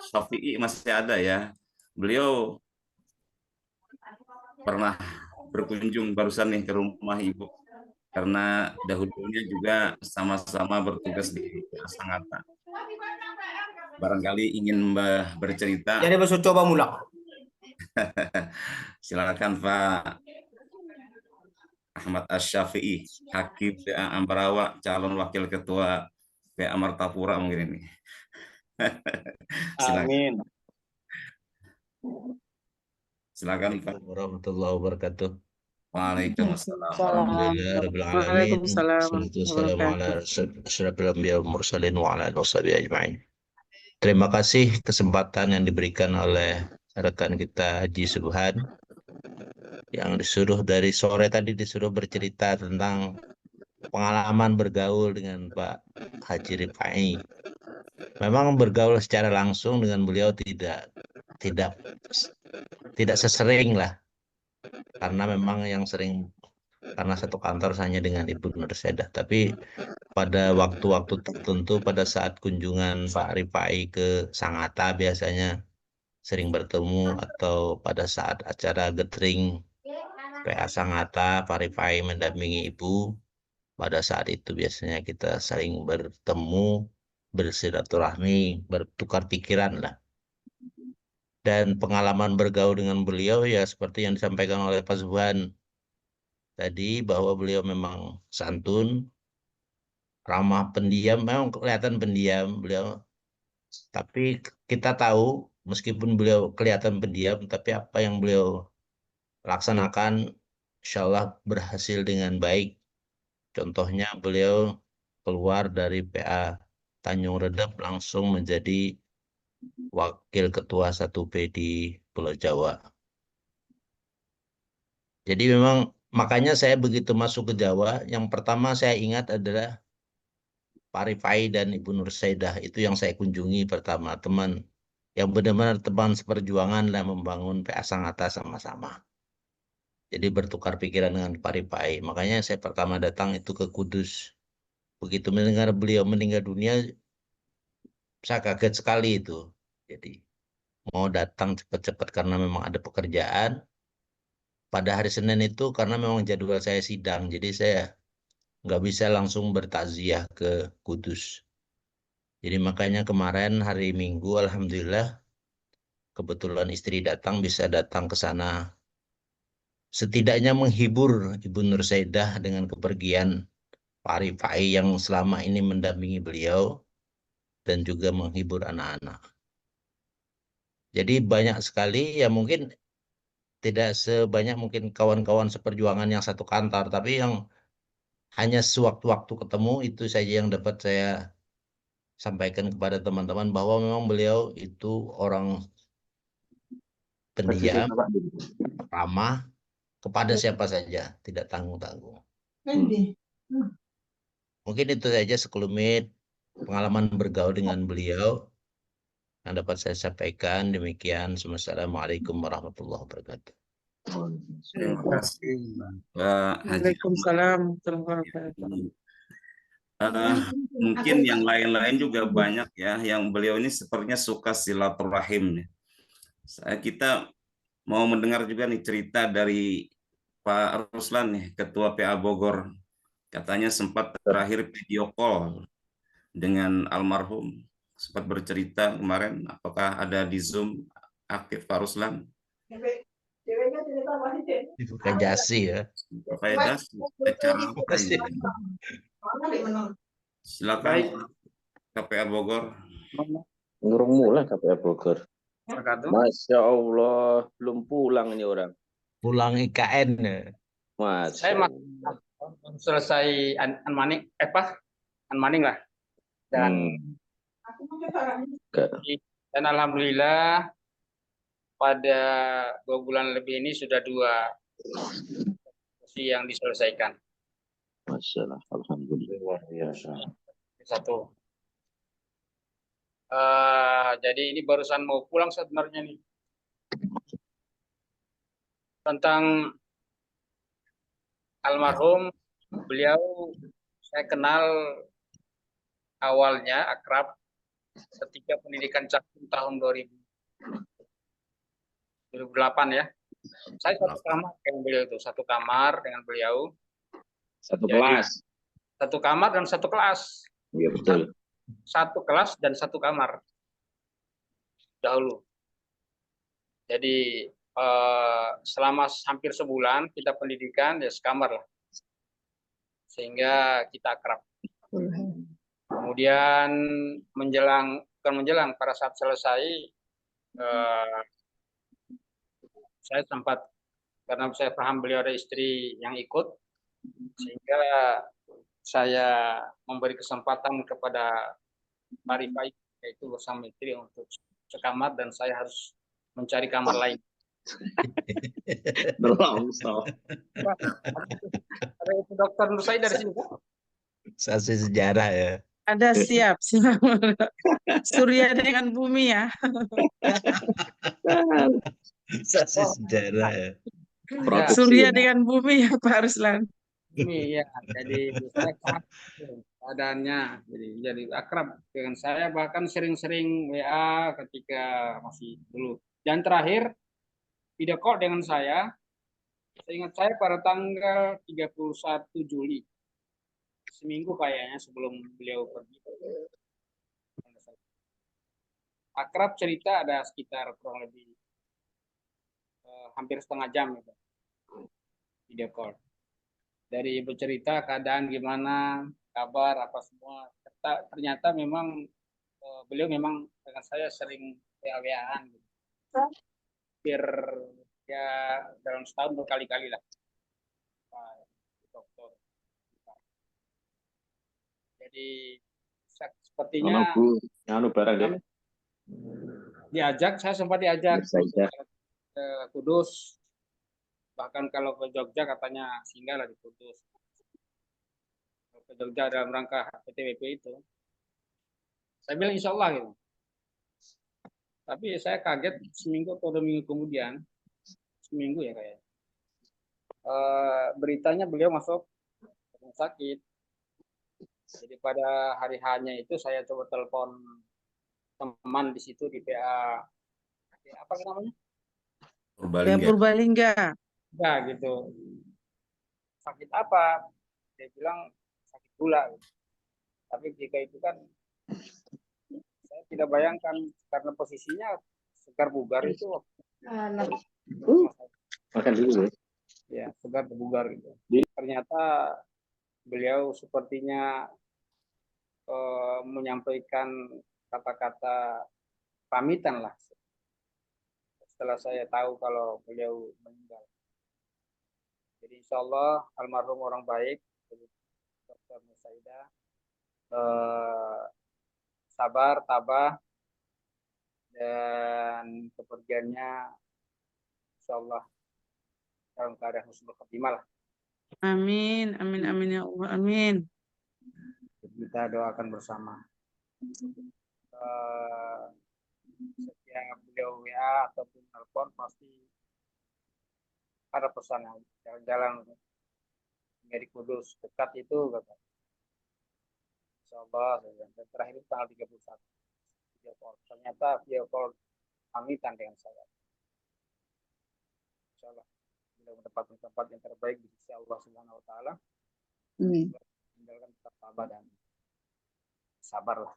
Syafi'i masih ada ya. Beliau pernah berkunjung barusan nih ke rumah Ibu. Karena dahulunya juga sama-sama bertugas di Sangatta. Barangkali ingin bercerita. Jadi besok coba mulak. Silakan Pak Ahmad Asy-Syafi'i, Hakim PA Ambarawa, calon wakil ketua PA Martapura mungkin ini. Amin. Silakan Pak. Warahmatullahi wabarakatuh. Waalaikumsalam. Alhamdulillah rabbil alamin. Waalaikumsalam Wassalatu wassalamu ala warahmatullahi asyrafil anbiya wal mursalin wa ala alihi washabihi ajmain. Terima kasih kesempatan yang diberikan oleh rekan kita Haji Subhan yang disuruh dari sore tadi disuruh bercerita tentang pengalaman bergaul dengan Pak Haji Rifai. Memang bergaul secara langsung dengan beliau tidak sesering lah. Karena memang yang sering, karena satu kantor hanya dengan Ibu Nur Syedah. Tapi pada waktu-waktu tertentu, pada saat kunjungan Pak Rifai ke Sangatta biasanya sering bertemu, atau pada saat acara gathering PA Sangatta, Pak Rifai mendampingi Ibu. Pada saat itu biasanya kita sering bertemu, bersilaturahmi, bertukar pikiran lah. Dan pengalaman bergaul dengan beliau ya seperti yang disampaikan oleh Pak Subhan tadi, bahwa beliau memang santun, ramah, pendiam, memang kelihatan pendiam beliau. Tapi kita tahu meskipun beliau kelihatan pendiam, tapi apa yang beliau laksanakan insya Allah berhasil dengan baik. Contohnya beliau keluar dari PA Tanjung Redep langsung menjadi Wakil Ketua 1P di Pulau Jawa. Jadi memang makanya saya begitu masuk ke Jawa, yang pertama saya ingat adalah Pak Rifai dan Ibu Nur Syedah. Itu yang saya kunjungi pertama, teman. yang benar-benar teman seperjuangan dan membangun PA Sangatta sama-sama. Jadi bertukar pikiran dengan Pak Rifai. Makanya saya pertama datang itu ke Kudus. Begitu mendengar beliau meninggal dunia, saya kaget sekali itu. Jadi mau datang cepat-cepat karena memang ada pekerjaan. Pada hari Senin itu karena memang jadwal saya sidang, jadi saya nggak bisa langsung bertakziah ke Kudus. Jadi makanya kemarin hari Minggu, alhamdulillah, kebetulan istri datang, bisa datang ke sana. Setidaknya menghibur Ibu Nur Saidah dengan kepergian Pak Rifai yang selama ini mendampingi beliau dan juga menghibur anak-anak. Jadi banyak sekali ya mungkin tidak sebanyak mungkin kawan-kawan seperjuangan yang satu kantor, tapi yang hanya sewaktu-waktu ketemu itu saja yang dapat saya sampaikan kepada teman-teman bahwa memang beliau itu orang pendiam, ramah kepada siapa saja, tidak tanggung-tanggung. Mungkin itu saja sekelumit pengalaman bergaul dengan beliau yang dapat saya sampaikan. Demikian. Assalamualaikum warahmatullahi wabarakatuh. Terima kasih Pak Haji. Waalaikumsalam warahmatullahi wabarakatuh. Mungkin yang lain-lain juga banyak ya, yang beliau ini sepertinya suka silaturahim. Kita mau mendengar juga nih cerita dari Pak Ruslan nih, Ketua PA Bogor. Katanya sempat terakhir video call dengan almarhum, sempat bercerita kemarin. Apakah ada di Zoom aktif Pak Ruslan? Bukan jasi ya. Pak Jasi, acara apa ini? Silakan KPA Bogor. Ngurung mulai KPA Bogor. Masya Allah, belum pulang ini orang. Pulang IKN ya. Masya Saya Allah. selesai unmanning lah. Dan dan alhamdulillah pada 2 bulan lebih ini sudah 2 kursi yang diselesaikan. Masya Allah, alhamdulillah. Satu. Jadi ini barusan mau pulang sebenarnya nih. Tentang almarhum, beliau saya kenal awalnya akrab ketika pendidikan Cakung tahun 2008 ya. Saya satu kamar dengan beliau itu, satu kamar dengan beliau. Satu kelas. Satu kamar dan satu kelas. Iya betul. Satu kelas dan satu kamar dahulu. Jadi selama hampir sebulan kita pendidikan ya sekamar lah, sehingga kita akrab. Kemudian bukan menjelang pada saat selesai saya sempat, karena saya paham beliau ada istri yang ikut, sehingga saya memberi kesempatan kepada Pak Rifai yaitu bersama istri untuk sekamar dan saya harus mencari kamar lain. Ada itu dokter Nur Said dari sini. Saksi sejarah ya. Ada siap. Surya dengan bumi ya. Saksi sejarah ya. Surya dengan bumi ya Pak Ruslan. Ini ya, jadi saya keadaannya, jadi akrab dengan saya, bahkan sering-sering WA ketika masih dulu. Dan terakhir video call dengan saya ingat saya pada tanggal 31 Juli, seminggu kayaknya sebelum beliau pergi. Akrab cerita ada sekitar kurang lebih hampir setengah jam gitu, video call. Dari ibu cerita keadaan gimana, kabar apa semua. Ternyata memang beliau memang dengan saya sering WA-WA-an gitu. Hampir ya dalam setahun berkali-kali lah. Pak Dokter. Jadi sepertinya diajak, saya sempat diajak ke Kudus. Bahkan kalau ke Jogja katanya singgah lah di Kudus. Ke Jogja dalam rangka PTWP itu. Saya bilang insya Allah gitu. Tapi saya kaget seminggu atau 2 minggu kemudian, seminggu ya kayak, beritanya beliau masuk rumah sakit. Jadi pada hari hanya itu saya coba telepon teman di situ di PA, apa namanya? Ya, Purbalingga. Ya gitu. Sakit apa? Dia bilang sakit gula. Tapi jika itu kan saya tidak bayangkan karena posisinya segar bugar itu. Makan dulu ya. Ya, segar bugar gitu. Ternyata beliau sepertinya menyampaikan kata-kata pamitan lah setelah saya tahu kalau beliau meninggal. Jadi insya Allah almarhum orang baik, Dr. Musaidah, sabar, tabah, dan kepergiannya insya Allah dalam keadaan husnul khotimah lah. Amin, amin, amin ya Allah, amin. Kita doakan bersama. Setiap beliau WA ataupun telepon pasti ada pesan jalan-jalan dari Kudus dekat itu kata. Insyaallah dan terakhir itu tanggal 31 video call. Ternyata video call pamitan dengan saya. Insyaallah beliau mendapatkan tempat yang terbaik di sisi Allah Subhanahu wa taala. Tinggalkan tetap tabah dan sabarlah.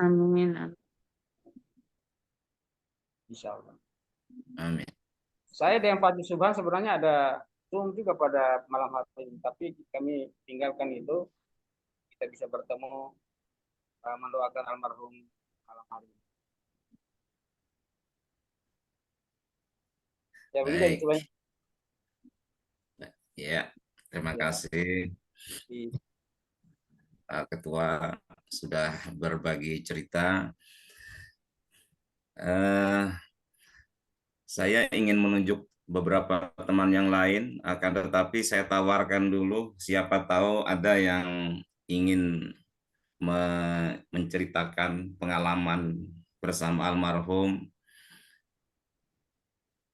Amin. Insyaallah. Amin. Saya dengan Pak Subhan sebenarnya ada Zoom juga pada malam hari ini, tapi kami tinggalkan itu, kita bisa bertemu mendoakan almarhum malam hari ini. Ya begitu. Ya, terima kasih Pak Ketua sudah berbagi cerita. Saya ingin menunjuk beberapa teman yang lain, akan tetapi saya tawarkan dulu, siapa tahu ada yang ingin menceritakan pengalaman bersama almarhum,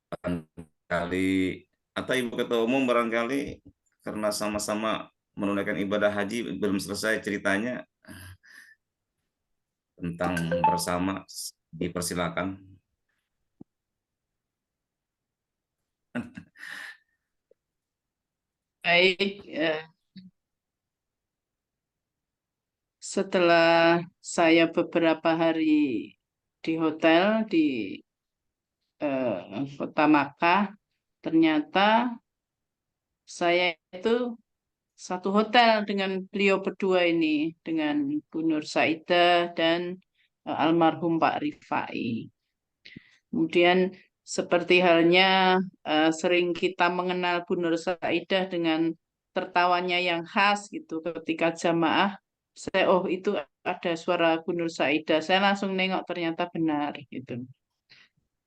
barangkali, atau Ibu Ketua Umum barangkali karena sama-sama menunaikan ibadah haji belum selesai ceritanya tentang bersama, dipersilakan. Baik, setelah saya beberapa hari di hotel di Kota Makkah, ternyata saya itu satu hotel dengan beliau berdua ini, dengan Bu Nur Saidah dan almarhum Pak Rifai. Kemudian seperti halnya sering kita mengenal Bu Nur Saidah dengan tertawanya yang khas gitu ketika jamaah, saya itu ada suara Bu Nur Saidah, saya langsung nengok ternyata benar gitu.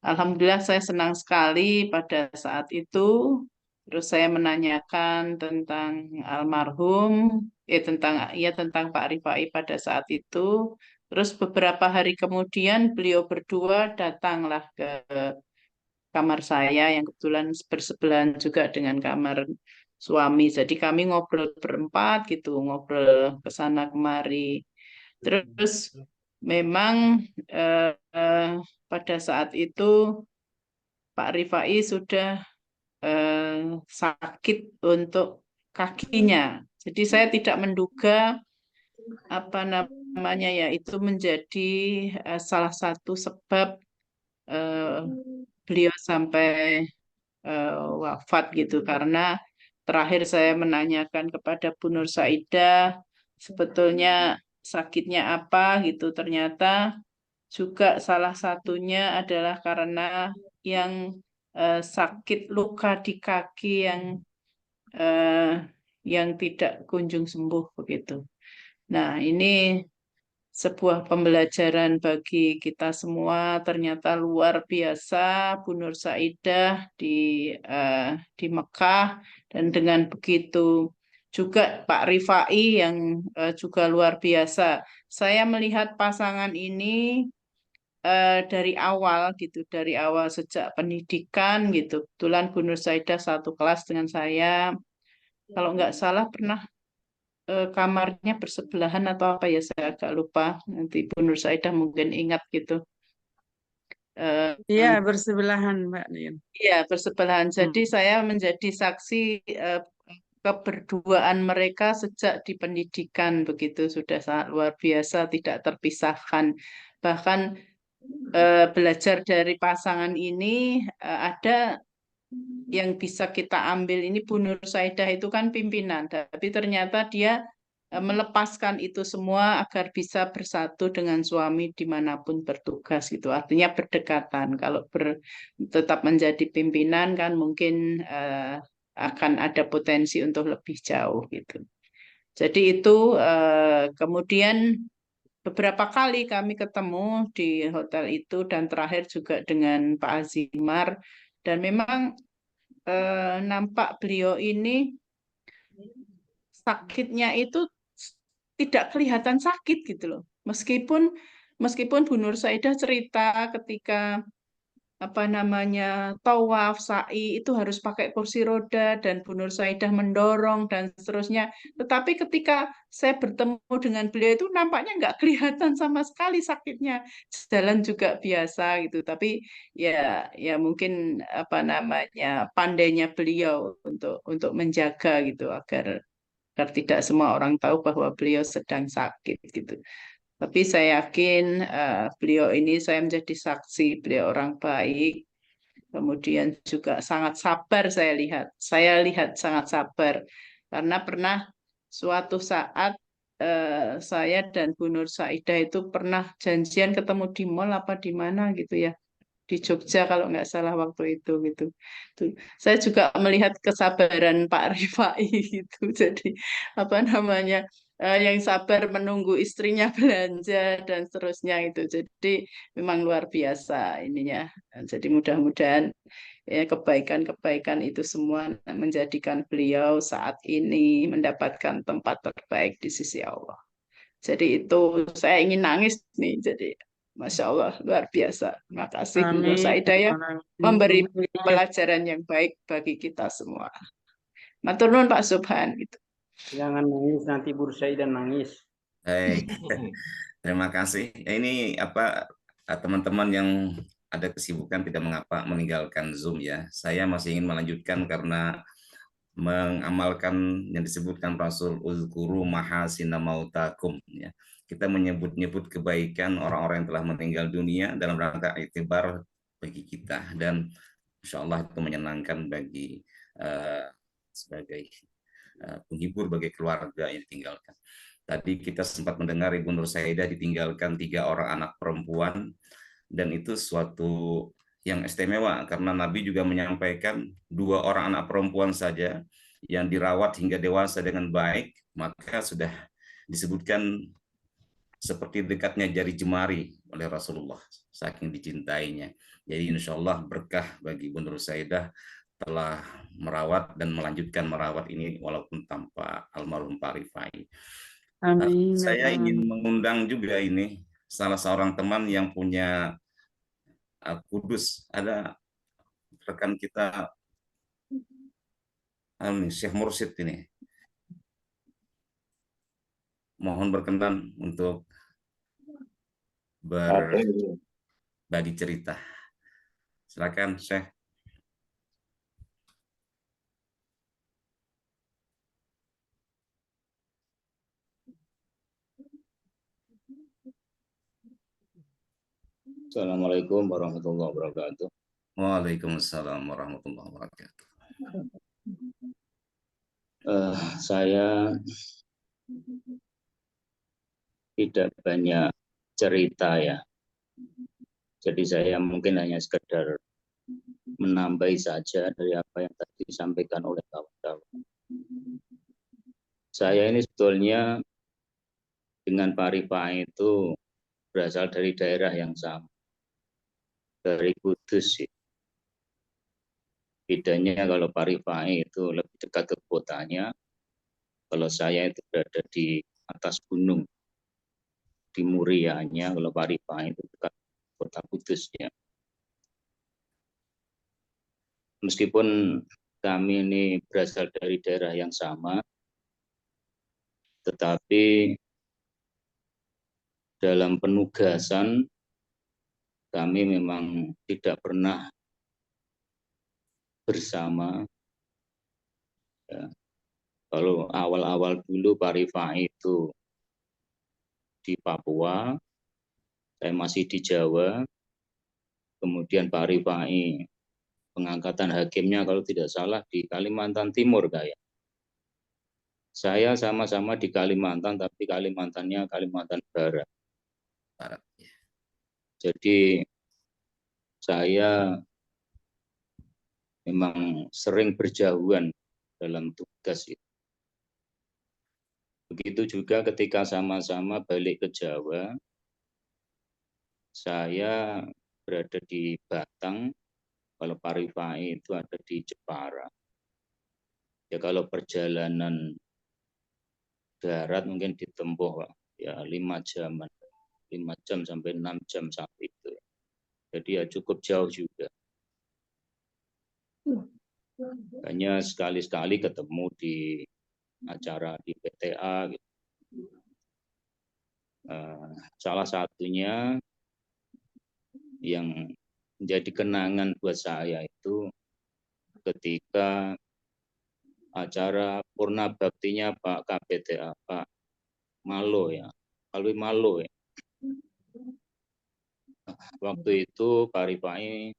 Alhamdulillah saya senang sekali pada saat itu. Terus saya menanyakan tentang almarhum, tentang Pak Rifai pada saat itu. Terus beberapa hari kemudian beliau berdua datanglah ke kamar saya yang kebetulan bersebelahan juga dengan kamar suami. Jadi kami ngobrol berempat gitu, ngobrol ke sana kemari. Terus memang pada saat itu Pak Rifai sudah sakit untuk kakinya. Jadi saya tidak menduga apa namanya ya itu menjadi salah satu sebab beliau sampai wafat gitu, karena terakhir saya menanyakan kepada Bu Nur Saidah sebetulnya sakitnya apa gitu, ternyata juga salah satunya adalah karena yang sakit luka di kaki yang tidak kunjung sembuh begitu. Nah, ini sebuah pembelajaran bagi kita semua. Ternyata luar biasa Bu Nur Saidah di Mekah, dan dengan begitu juga Pak Rifai yang juga luar biasa. Saya melihat pasangan ini dari awal gitu, dari awal sejak pendidikan gitu. Kebetulan Bu Nur Saidah satu kelas dengan saya. Kalau nggak salah pernah kamarnya bersebelahan atau apa ya, saya agak lupa. Nanti Bu Nur Saidah mungkin ingat gitu. Iya, bersebelahan, Mbak Nin. Iya, bersebelahan. Jadi saya menjadi saksi keberduaan mereka sejak di pendidikan begitu, sudah sangat luar biasa, tidak terpisahkan. Bahkan belajar dari pasangan ini ada yang bisa kita ambil. Ini Bu Nur Saidah itu kan pimpinan, tapi ternyata dia melepaskan itu semua agar bisa bersatu dengan suami dimanapun bertugas gitu. Artinya berdekatan. Kalau tetap menjadi pimpinan kan mungkin akan ada potensi untuk lebih jauh gitu. Jadi itu kemudian beberapa kali kami ketemu di hotel itu dan terakhir juga dengan Pak Azimar, dan memang nampak beliau ini sakitnya itu tidak kelihatan sakit gitu loh. Meskipun Bu Nur Saidah cerita ketika apa namanya tawaf sa'i itu harus pakai kursi roda dan Bu Nur Saidah mendorong dan seterusnya. Tetapi ketika saya bertemu dengan beliau itu nampaknya nggak kelihatan sama sekali sakitnya. Jalan juga biasa gitu. Tapi ya mungkin apa namanya pandainya beliau untuk menjaga gitu agar tidak semua orang tahu bahwa beliau sedang sakit gitu. Tapi saya yakin beliau ini saya menjadi saksi beliau orang baik. Kemudian juga sangat sabar saya lihat. Saya lihat sangat sabar karena pernah suatu saat saya dan Bu Nur Saidah itu pernah janjian ketemu di mall apa di mana gitu ya, di Jogja kalau nggak salah waktu itu gitu. Saya juga melihat kesabaran Pak Rifai gitu. Jadi apa namanya yang sabar menunggu istrinya belanja dan seterusnya itu. Jadi memang luar biasa ininya. Jadi mudah-mudahan ya, kebaikan-kebaikan itu semua menjadikan beliau saat ini mendapatkan tempat terbaik di sisi Allah. Jadi itu saya ingin nangis nih. Jadi Masya Allah luar biasa. Terima kasih Bu Nur Amin. Saidah ya memberi pelajaran yang baik bagi kita semua. Matur nuwun Pak Subhan gitu. Jangan nangis nanti Bu Saidah nangis. Baik, terima kasih. Ini apa teman-teman yang ada kesibukan tidak mengapa meninggalkan Zoom ya. Saya masih ingin melanjutkan karena mengamalkan yang disebutkan Rasul uzkuru mahasina mautakum ya. Kita menyebut-nyebut kebaikan orang-orang yang telah meninggal dunia dalam rangka iktibar bagi kita, dan insya Allah itu menyenangkan bagi sebagai penghibur bagi keluarga yang ditinggalkan. Tadi kita sempat mendengar Ibu Nur Saidah ditinggalkan 3 orang anak perempuan, dan itu suatu yang istimewa karena Nabi juga menyampaikan 2 orang anak perempuan saja yang dirawat hingga dewasa dengan baik, maka sudah disebutkan seperti dekatnya jari jemari oleh Rasulullah, saking dicintainya. Jadi insya Allah berkah bagi Bu Nur Saidah telah merawat dan melanjutkan merawat ini walaupun tanpa almarhum Pak Rifai. Amin. Saya ingin mengundang juga ini salah seorang teman yang punya Kudus. Ada rekan kita Syekh Mursyid ini. Mohon berkenan untuk berbagi cerita. Silakan Syekh. Assalamualaikum warahmatullahi wabarakatuh. Waalaikumsalam warahmatullahi wabarakatuh. Saya tidak banyak cerita ya. Jadi saya mungkin hanya sekedar menambahi saja dari apa yang tadi disampaikan oleh kawan-kawan. Saya ini sebetulnya dengan Pak Rifai itu berasal dari daerah yang sama, dari Kudus. Bedanya kalau Pak Rifai itu lebih dekat ke kotanya, Kalau saya itu berada di atas gunung di Murianya, kalau Pak Rifai itu dekat kota Kudus ya. Meskipun kami ini berasal dari daerah yang sama, tetapi dalam penugasan kami memang tidak pernah bersama. Ya. Kalau awal-awal dulu Pak Rifai itu di Papua, saya masih di Jawa, kemudian Pak Rifai pengangkatan hakimnya kalau tidak salah di Kalimantan Timur kayak. Saya sama-sama di Kalimantan, tapi Kalimantannya Kalimantan Barat. Jadi saya memang sering berjauhan dalam tugas itu. Begitu juga ketika sama-sama balik ke Jawa, saya berada di Batang, kalau Pak Rifai itu ada di Jepara. Ya kalau perjalanan darat mungkin ditempuh ya 5 jam sampai 6 jam saat itu. Jadi ya cukup jauh juga. Hanya sekali-sekali ketemu di acara di PTA gitu. Salah satunya yang menjadi kenangan buat saya itu ketika acara Purna Baktinya Pak KPTA, Pak Malo ya, Alwi Malo ya. Waktu itu Pak Rifai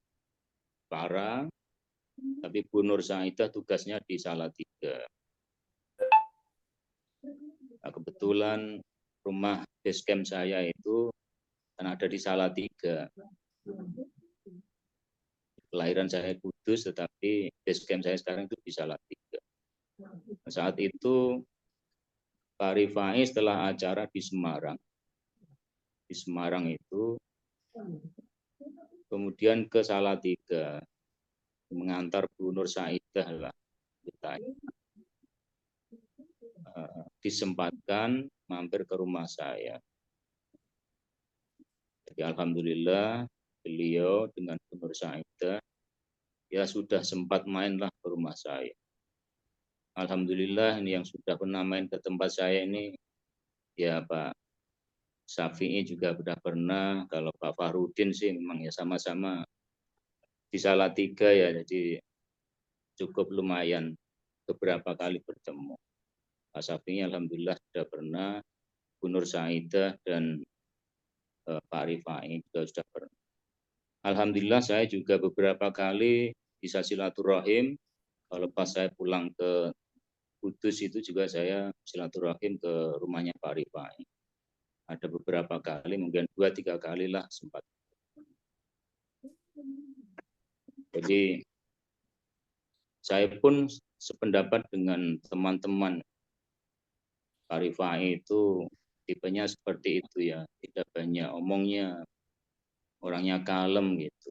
Para, tapi Bu Nur Saidah tugasnya di Salatiga. Nah, kebetulan rumah base camp saya itu kan ada di Salatiga. Kelahiran saya Kudus, tetapi base camp saya sekarang itu di Salatiga. Nah, saat itu Pak Rifai setelah acara di Semarang itu kemudian ke Salatiga mengantar Bu Nur Saidah lah kita. Disempatkan mampir ke rumah saya. Jadi alhamdulillah beliau dengan Bu Nur Saidah ya sudah sempat mainlah ke rumah saya. Alhamdulillah ini yang sudah pernah main ke tempat saya ini ya Pak Syafi'i juga sudah pernah. Kalau Pak Farudin sih memang ya sama-sama di Salatiga ya, jadi cukup lumayan beberapa kali bertemu. Pak Syafi'i alhamdulillah sudah pernah, Bu Nur Saidah dan Pak Rifai juga sudah pernah. Alhamdulillah saya juga beberapa kali bisa silaturahim. Kalau pas saya pulang ke Kudus itu juga saya silaturahim ke rumahnya Pak Rifai. Ada beberapa kali, mungkin 2-3 kali lah sempat. Jadi saya pun sependapat dengan teman-teman. Pak Rifai itu tipenya seperti itu ya, tidak banyak omongnya, orangnya kalem gitu.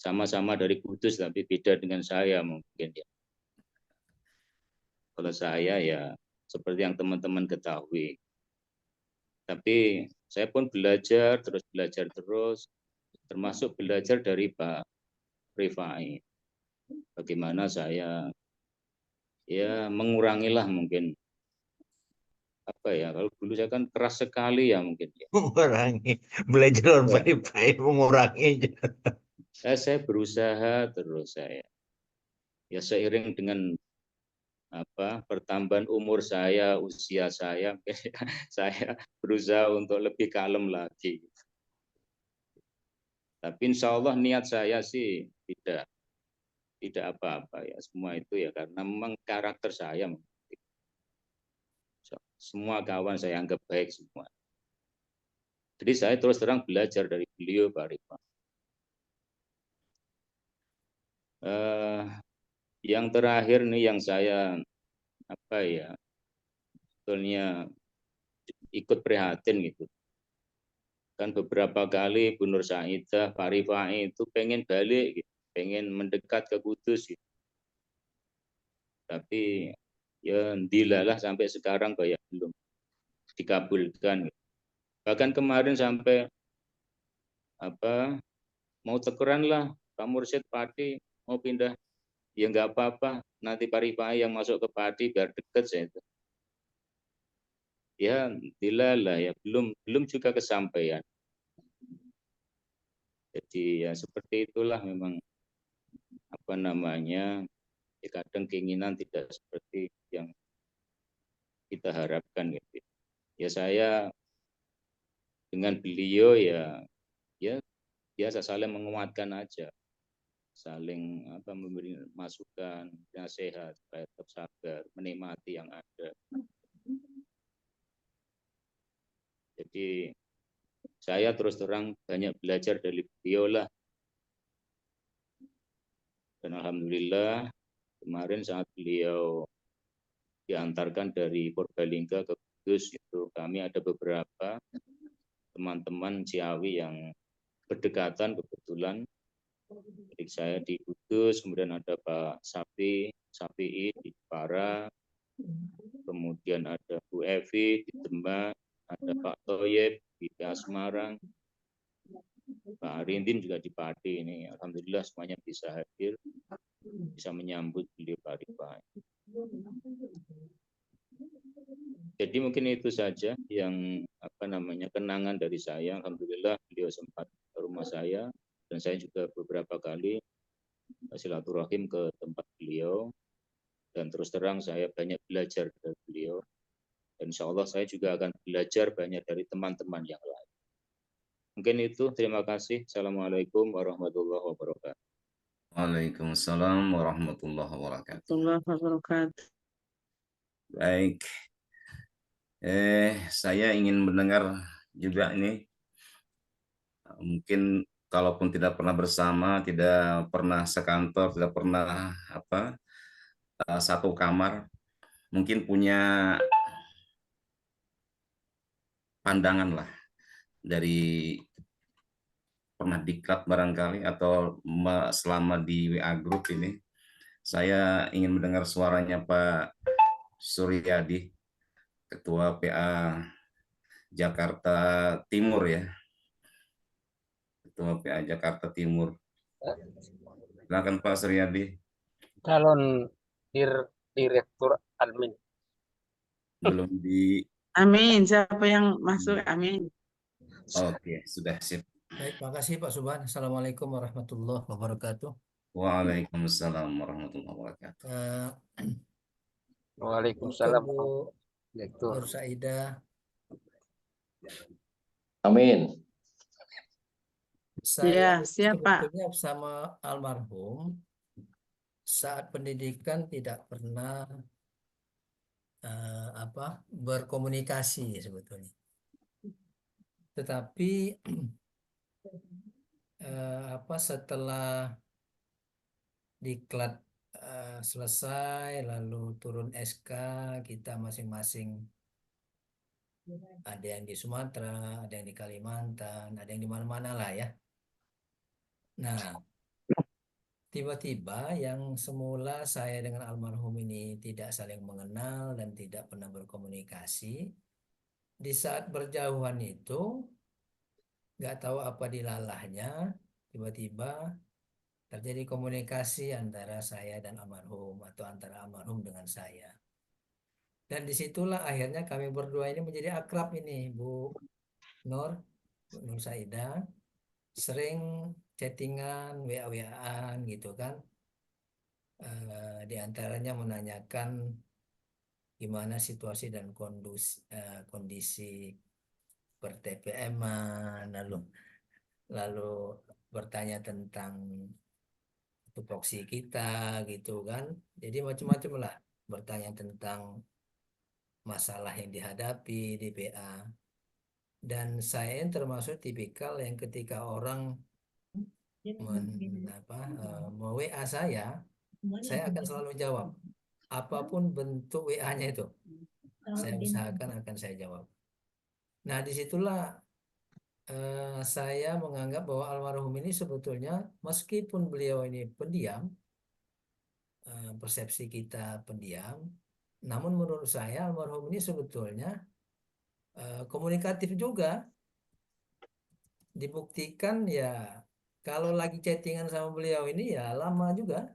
Sama-sama dari Kudus tapi beda dengan saya mungkin ya. Kalau saya ya seperti yang teman-teman ketahui. Tapi saya pun belajar terus, termasuk belajar dari Pak Rifai. Bagaimana saya ya mengurangilah mungkin apa ya, kalau dulu saya kan keras sekali ya mungkin ya. Mengurangi, belajar Pak Rifai mengurangi. Saya berusaha terus saya. Ya seiring dengan pertambahan umur saya, usia saya, saya berusaha untuk lebih kalem lagi. Tapi insya Allah niat saya sih tidak apa-apa ya, semua itu ya karena memang karakter saya. Semua kawan saya anggap baik semua. Jadi saya terus terang belajar dari beliau Pak Rifai. Yang terakhir nih yang saya sebetulnya ikut prihatin gitu. Kan beberapa kali Bu Nur Saidah, Pak Rifai itu pengen balik gitu, pengen mendekat ke Kudus gitu. Tapi Ya dilalah sampai sekarang kayak belum dikabulkan. Bahkan kemarin sampai apa mau teguran lah Pak Mursyid Pati mau pindah, ya nggak apa-apa, nanti Pak Rifai yang masuk ke Pati biar deket saya itu. Ya dilalah ya belum juga kesampaian. Jadi ya seperti itulah memang apa namanya, ya kadang keinginan tidak seperti yang kita harapkan gitu. Ya saya dengan beliau ya biasa saling menguatkan aja, saling memberi masukan, nasihat supaya tetap sabar, menikmati yang ada. Jadi saya terus terang banyak belajar dari beliau lah. Dan alhamdulillah kemarin saat beliau diantarkan dari Purbalingga ke Kudus itu kami ada beberapa teman-teman Ciawi yang berdekatan kebetulan. Jadi saya di Kudus, kemudian ada Pak Safi'i di Jepara, kemudian ada Bu Evi di Demak, ada Pak Toyib di Semarang, Pak Arindin juga di Pati ini. Alhamdulillah semuanya bisa hadir, bisa menyambut beliau Pak Rifai. Jadi mungkin itu saja yang kenangan dari saya. Alhamdulillah beliau sempat ke rumah saya dan saya juga beberapa kali silaturahim ke tempat beliau dan terus terang saya banyak belajar dari beliau dan insya Allah saya juga akan belajar banyak dari teman-teman yang lain. Mungkin itu, terima kasih. Assalamualaikum warahmatullahi wabarakatuh. Waalaikumsalam warahmatullahi wabarakatuh. Baik, saya ingin mendengar juga ini, mungkin kalaupun tidak pernah bersama, tidak pernah sekantor, tidak pernah satu kamar, mungkin punya pandangan lah dari pernah diklat barangkali atau selama di WA Group ini. Saya ingin mendengar suaranya Pak Suryadi, Ketua PA Jakarta Timur ya. Ketua PA Jakarta Timur. Silakan Pak Suryadi. Calon direktur admin. Belum di. Amin. Siapa yang masuk? Amin. Oke, sudah sip. Baik, makasih Pak Subhan. Assalamualaikum warahmatullahi wabarakatuh. Waalaikumsalam warahmatullahi wabarakatuh. Waalaikumsalam. Bu Nur Saidah. Amin. Saya siapa? sebetulnya bersama almarhum saat pendidikan tidak pernah berkomunikasi sebetulnya. Tetapi setelah diklat selesai lalu turun SK, kita masing-masing ada yang di Sumatera, ada yang di Kalimantan, ada yang di mana-mana lah ya. Nah, tiba-tiba yang semula saya dengan almarhum ini tidak saling mengenal dan tidak pernah berkomunikasi, di saat berjauhan itu nggak tahu apa dilalahnya, tiba-tiba terjadi komunikasi antara saya dan almarhum atau antara almarhum dengan saya. Dan disitulah akhirnya kami berdua ini menjadi akrab ini, Bu Nur Saidah. Sering chattingan, WA-WA-an gitu kan. Di antaranya menanyakan gimana situasi dan kondisi per-TPM-an, lalu bertanya tentang tupoksi kita gitu kan. Jadi macam-macam lah, bertanya tentang masalah yang dihadapi di PA. Dan saya termasuk tipikal yang ketika orang mau WA saya akan selalu jawab. Apapun bentuk WA-nya itu, saya usahakan akan saya jawab. Nah, disitulah saya menganggap bahwa almarhum ini sebetulnya meskipun beliau ini pendiam, persepsi kita pendiam, Namun menurut saya almarhum ini sebetulnya komunikatif juga. Dibuktikan ya kalau lagi chattingan sama beliau ini ya lama juga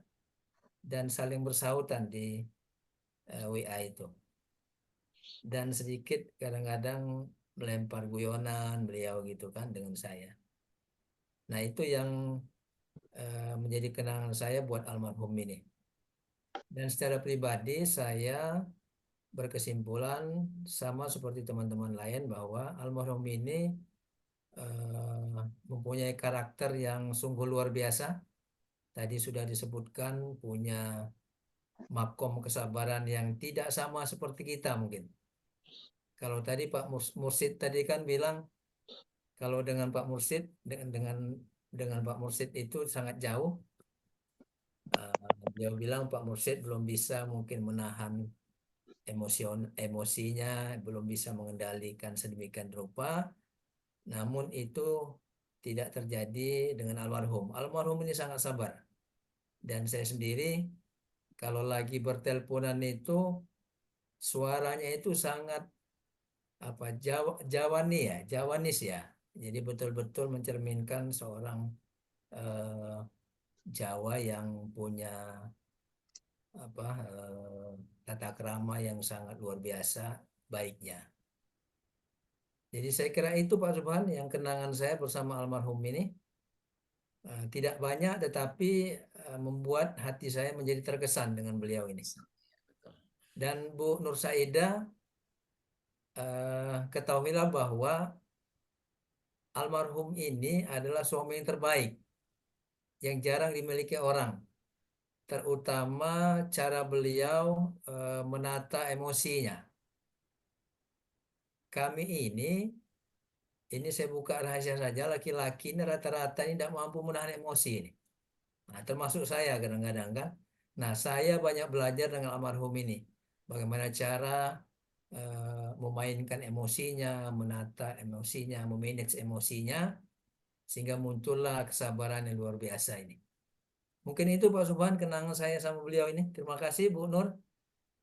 dan saling bersautan di WA itu. Dan sedikit kadang-kadang melempar guyonan beliau gitu kan dengan saya. Nah itu yang menjadi kenangan saya buat almarhum ini. Dan secara pribadi saya berkesimpulan sama seperti teman-teman lain bahwa almarhum ini mempunyai karakter yang sungguh luar biasa. Tadi sudah disebutkan punya makom kesabaran yang tidak sama seperti kita mungkin. Kalau tadi Pak Mursid tadi kan bilang kalau dengan Pak Mursid dengan Pak Mursid itu sangat jauh. Beliau bilang Pak Mursid belum bisa mungkin menahan emosinya, belum bisa mengendalikan sedemikian rupa. Namun itu tidak terjadi dengan almarhum. Almarhum ini sangat sabar. Dan saya sendiri kalau lagi berteleponan itu suaranya itu sangat Jawanis ya. Jadi betul-betul mencerminkan seorang Jawa yang punya tata krama yang sangat luar biasa baiknya. Jadi saya kira itu Pak Subhan yang kenangan saya bersama almarhum ini. Tidak banyak tetapi membuat hati saya menjadi terkesan dengan beliau ini. Dan Bu Nur Saidah, ketahuilah bahwa almarhum ini adalah suami yang terbaik yang jarang dimiliki orang, terutama cara beliau menata emosinya. Kami ini saya buka rahasia saja, laki-laki ini rata-rata ini tidak mampu menahan emosi ini. Nah, termasuk saya kadang-kadang kan. Nah, saya banyak belajar dengan almarhum ini. Bagaimana cara memainkan emosinya, menata emosinya, memanage emosinya, sehingga muncullah kesabaran yang luar biasa ini. Mungkin itu Pak Subhan kenangan saya sama beliau ini. Terima kasih Bu Nur.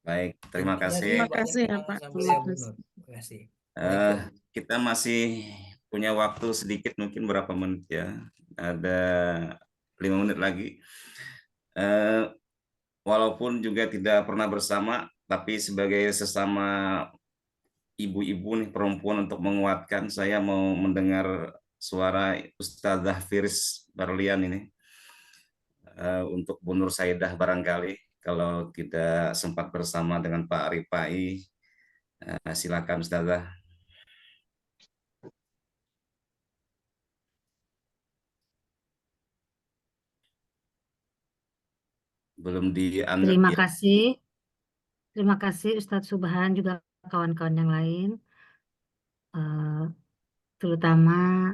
Baik, terima Intinya kasih. Terima kasih ya kenangan Pak. sama beliau Bu Nur. Terima kasih. Kita masih punya waktu sedikit, mungkin berapa menit ya? Ada 5 menit lagi. Walaupun juga tidak pernah bersama, tapi sebagai sesama ibu-ibu nih perempuan untuk menguatkan, saya mau mendengar suara Ustadzah Firis Barlian ini untuk Bu Nur Saidah barangkali kalau tidak sempat bersama dengan Pak Rifai. Silakan Ustadzah. Belum di-unmute. Terima kasih Ustadz Subhan juga kawan-kawan yang lain, terutama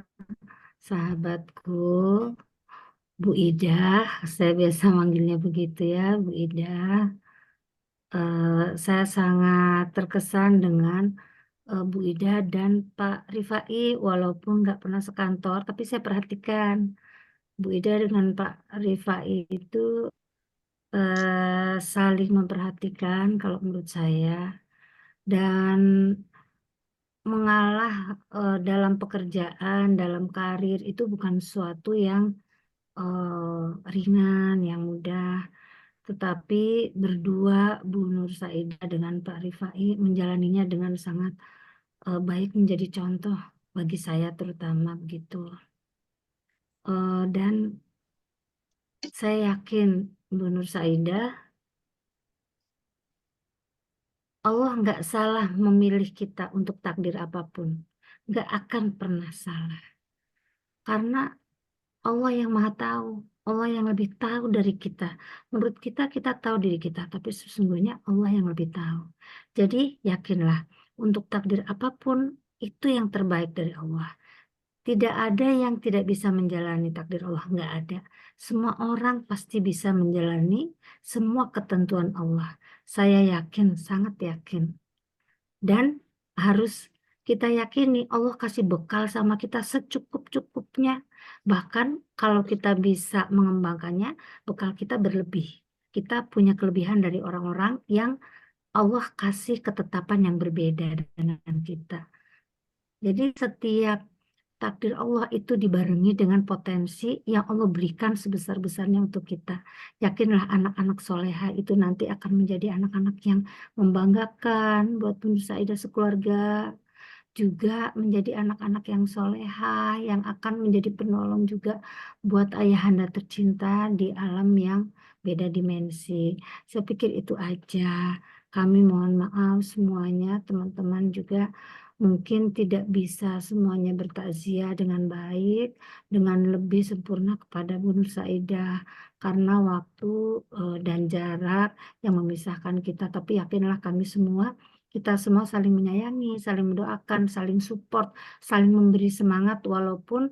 sahabatku Bu Ida, saya biasa manggilnya begitu ya, Bu Ida. Saya sangat terkesan dengan Bu Ida dan Pak Rifai, walaupun nggak pernah sekantor, tapi saya perhatikan Bu Ida dengan Pak Rifai itu saling memperhatikan kalau menurut saya, dan mengalah dalam pekerjaan, dalam karir itu bukan sesuatu yang ringan, yang mudah, tetapi berdua Bu Nur Saidah dengan Pak Rifai menjalaninya dengan sangat baik, menjadi contoh bagi saya terutama begitu. Dan saya yakin Bu Nur Saidah, Allah nggak salah memilih kita untuk takdir apapun. Nggak akan pernah salah. Karena Allah yang maha tahu. Allah yang lebih tahu dari kita. Menurut kita, kita tahu diri kita. Tapi sesungguhnya Allah yang lebih tahu. Jadi yakinlah, untuk takdir apapun, itu yang terbaik dari Allah. Tidak ada yang tidak bisa menjalani takdir Allah. Nggak ada. Semua orang pasti bisa menjalani semua ketentuan Allah. Saya yakin, sangat yakin. Dan harus kita yakini Allah kasih bekal sama kita secukup-cukupnya. Bahkan kalau kita bisa mengembangkannya, bekal kita berlebih. Kita punya kelebihan dari orang-orang yang Allah kasih ketetapan yang berbeda dengan kita. Jadi setiap takdir Allah itu dibarengi dengan potensi yang Allah berikan sebesar-besarnya untuk kita. Yakinlah anak-anak soleha itu nanti akan menjadi anak-anak yang membanggakan buat pemirsa Aida sekeluarga. Juga menjadi anak-anak yang soleha, yang akan menjadi penolong juga buat ayahanda tercinta di alam yang beda dimensi. Saya pikir itu aja. Kami mohon maaf semuanya, teman-teman juga mungkin tidak bisa semuanya bertakziah dengan baik, dengan lebih sempurna kepada Bu Nur Saidah, karena waktu dan jarak yang memisahkan kita. Tapi yakinlah kita semua saling menyayangi, saling mendoakan, saling support, saling memberi semangat walaupun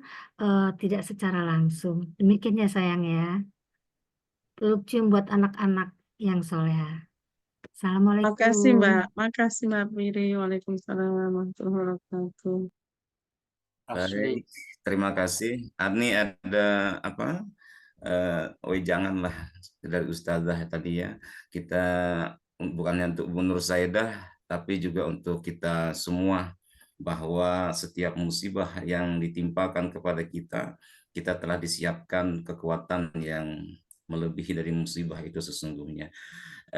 tidak secara langsung. Demikian ya sayang ya. Peluk cium buat anak-anak yang soleha. Makasih Mbak, Assalamualaikum. makasih Mbak Piri. Waalaikumsalam warahmatullahi wabarakatuh. Baik, terima kasih. Ani ada apa? Janganlah dari Ustazah tadi ya. Kita bukannya untuk Bu Nur Saidah, tapi juga untuk kita semua, bahwa setiap musibah yang ditimpakan kepada kita, kita telah disiapkan kekuatan yang melebihi dari musibah itu sesungguhnya.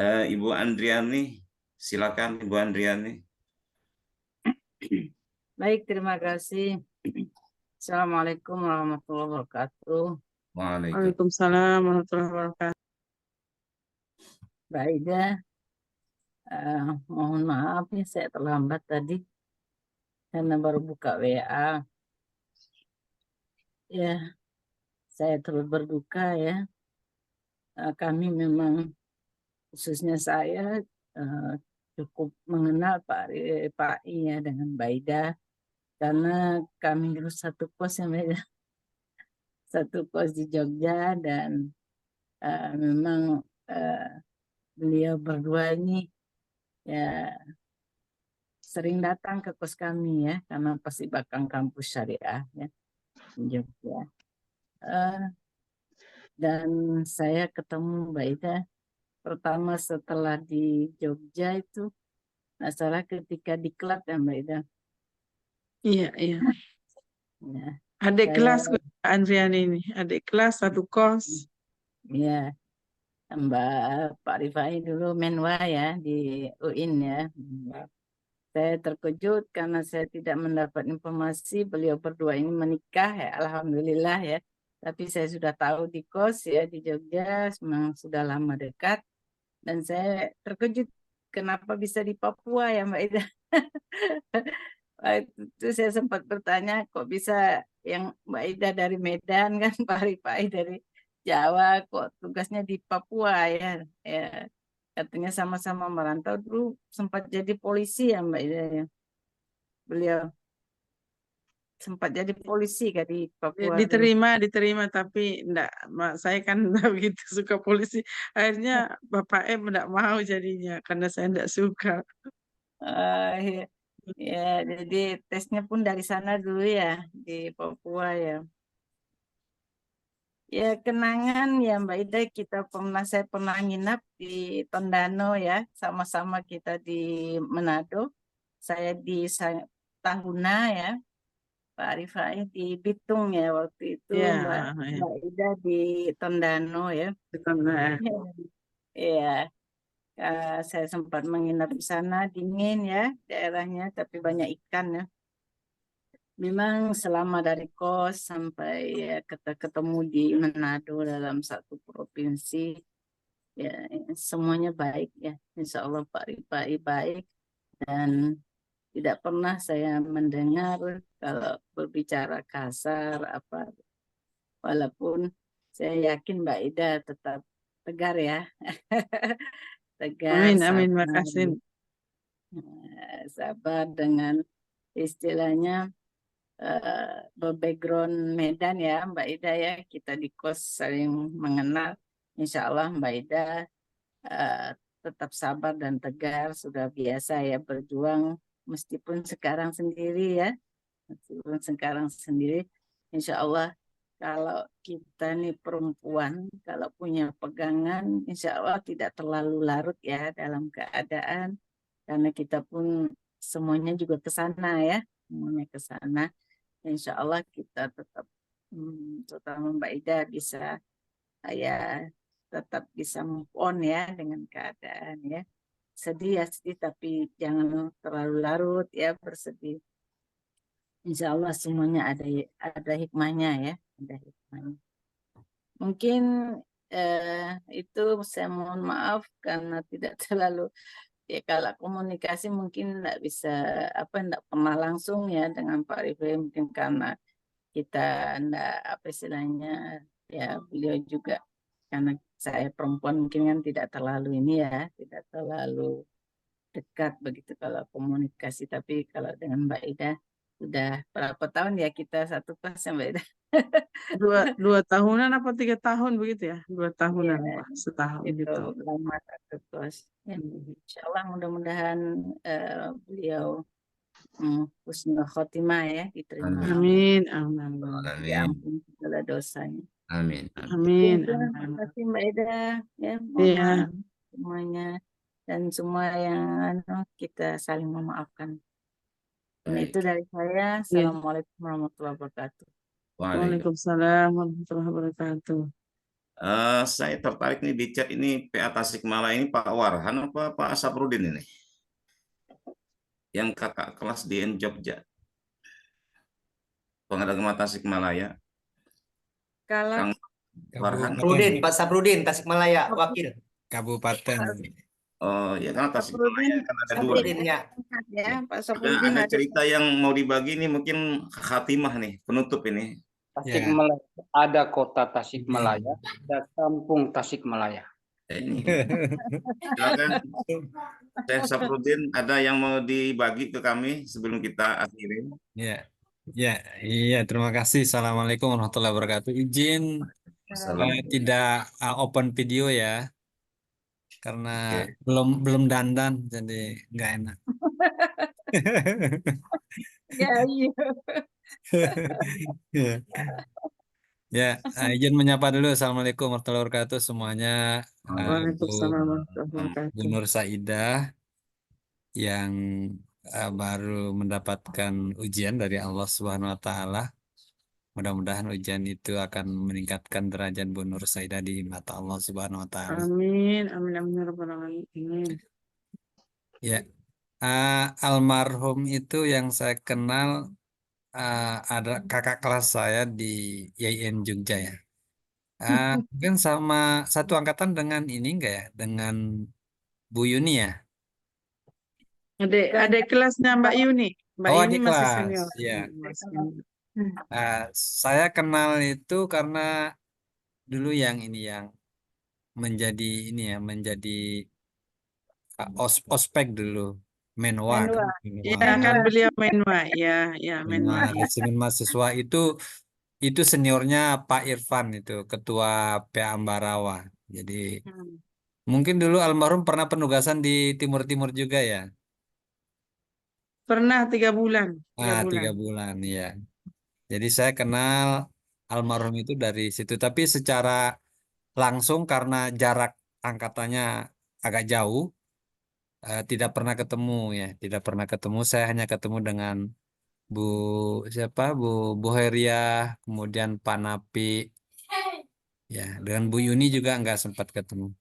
Ibu Andriani, silakan Ibu Andriani. Baik, terima kasih. Assalamualaikum warahmatullahi wabarakatuh. Waalaikumsalam warahmatullahi wabarakatuh. Mbak Ida, mohon maaf ya saya terlambat tadi karena baru buka WA. Ya, saya turut berduka ya. Kami memang, khususnya saya, cukup mengenal Pak I ya dengan Mbak Ida, karena kami dulu satu kos ya Mbak Ida. Satu kos di Jogja, dan memang beliau berdua ini ya sering datang ke kos kami ya, karena pasti bakal kampus syariah ya di Jogja. Dan saya ketemu Mbak Ida pertama setelah di Jogja itu, nggak salah ketika di klub ya Mbak Ida. Iya, iya. Ya, Adik saya, kelas Andriani ini, adik kelas satu kos. ya, Mbak Pak Rifai dulu menwa ya di UIN ya. Saya terkejut karena saya tidak mendapat informasi beliau berdua ini menikah ya, alhamdulillah ya. Tapi saya sudah tahu di kos ya di Jogja, memang sudah lama dekat. Dan saya terkejut kenapa bisa di Papua ya Mbak Ida. Waktu itu saya sempat bertanya kok bisa yang Mbak Ida dari Medan kan, Pak Rifai dari Jawa, kok tugasnya di Papua ya. Ya, katanya sama-sama merantau, dulu sempat jadi polisi ya Mbak Ida ya. Beliau sempat jadi polisi kan di Papua dulu. Diterima, tapi enggak, saya kan enggak begitu suka polisi. Akhirnya Bapak M enggak mau jadinya karena saya enggak suka. Ya, ya, jadi tesnya pun dari sana dulu ya di Papua ya. Ya kenangan ya Mbak Ida, saya pernah nginap di Tondano ya, sama-sama kita di Manado. Saya di Tahuna ya, Pak Rifai di Bitung ya waktu itu, Ya, Mbak Ida di Tondano ya. di Tondano. Iya, saya sempat menginap di sana, dingin ya daerahnya, tapi banyak ikan ya. Memang selama dari kos sampai ya kita ketemu di Manado dalam satu provinsi, ya semuanya baik ya, Insya Allah Pak Rifai baik, dan tidak pernah saya mendengar kalau berbicara kasar apa, walaupun saya yakin Mbak Ida tetap tegar ya. Tegar, Amin, makasih. sabar dengan istilahnya berbackground Medan ya Mbak Ida ya, kita di kos saling mengenal. Insya Allah Mbak Ida tetap sabar dan tegar, sudah biasa ya berjuang meskipun sekarang sendiri ya, Insya Allah kalau kita nih perempuan, kalau punya pegangan, insya Allah tidak terlalu larut ya dalam keadaan, karena kita pun semuanya juga ke sana ya, semuanya ke sana. Insya Allah kita tetap, terutama Mbak Ida bisa ya tetap bisa move on ya dengan keadaan ya. Sedih ya sedih, tapi jangan terlalu larut ya bersedih. Insya Allah semuanya ada hikmahnya ya, ada hikmahnya. Mungkin itu saya mohon maaf karena tidak terlalu ya, kalau komunikasi mungkin enggak bisa enggak pernah langsung ya dengan Pak Rifai, mungkin karena kita enggak istilahnya ya, beliau juga karena saya perempuan mungkin kan tidak terlalu ini ya, tidak terlalu dekat begitu kalau komunikasi. Tapi kalau dengan Mbak Ida sudah berapa tahun ya kita satu kelas ya Mbak Ida? Dua tahunan apa 3 tahun begitu ya? 2 tahunan Iya, Pak, setahun itu gitu. lama satu kelas. Ya, insya Allah mudah-mudahan beliau husnul khotimah ya, diterima Allah, Amin, amin, Amin. diampuni segala dosanya. Amin. amin, Terima amin. kasih Mbak Ida ya, mohon Iya, maaf semuanya dan semua yang kita saling memaafkan. Dan itu Baik. dari saya. iya. Assalamualaikum warahmatullahi wabarakatuh. Waalaikumsalam warahmatullahi wabarakatuh. Saya tertarik nih di chat ini PA Tasikmalaya ini Pak Warhan apa Pak Saprudin ini? Yang kakak kelas di Jogja. Pengagama Tasikmalaya. Kalau Kang Warhan. Pak Saprudin, Tasikmalaya, wakil. Kabupaten. Oh ya, karena Tasikmalaya kan ada dua. Saprudin ya. Ya, Pak Saprudin Ada cerita yang mau dibagi nih, mungkin khatimah nih, penutup ini. Tasikmalaya, ada kota Tasikmalaya, ada kampung Tasikmalaya. Ini. Silakan, Syekh Saprudin, ada yang mau dibagi ke kami sebelum kita akhiri? Iya, terima kasih. Assalamualaikum warahmatullahi wabarakatuh. Izin tidak open video ya, karena belum dandan, jadi nggak enak. Ya, iya. Ya, izin menyapa dulu. Assalamualaikum warahmatullahi wabarakatuh semuanya. Waalaikumsalam warahmatullahi wabarakatuh. Bu Nur Saidah yang baru mendapatkan ujian dari Allah Subhanahu wa Ta'ala. Mudah-mudahan ujian itu akan meningkatkan derajat Bu Nur Saidah di mata Allah Subhanahu wa Ta'ala. Amin, amin, amin, ya rabbal alamin. Ya, almarhum itu yang saya kenal ada kakak kelas saya di IAIN Jogja ya. Mungkin sama satu angkatan dengan ini enggak ya? Dengan Bu Yuni ya? Adik kelasnya Mbak Yuni. Mbak Oh, Yuni adik masih kelas. senior. Ya. Masih senior. Saya kenal itu karena dulu yang ini yang menjadi ini ya, menjadi ospek dulu, Menwa. Iya kan beliau Menwa, ya Menwa. Resimen mahasiswa itu seniornya Pak Irfan itu, ketua PA Ambarawa. Jadi mungkin dulu almarhum pernah penugasan di Timur-Timur juga ya. Pernah 3 bulan. 3 bulan ya. Jadi saya kenal almarhum itu dari situ. Tapi secara langsung karena jarak angkatannya agak jauh, tidak pernah ketemu ya. Tidak pernah ketemu. Saya hanya ketemu dengan Bu Heria, kemudian Pak Napi, ya. Dengan Bu Yuni juga nggak sempat ketemu.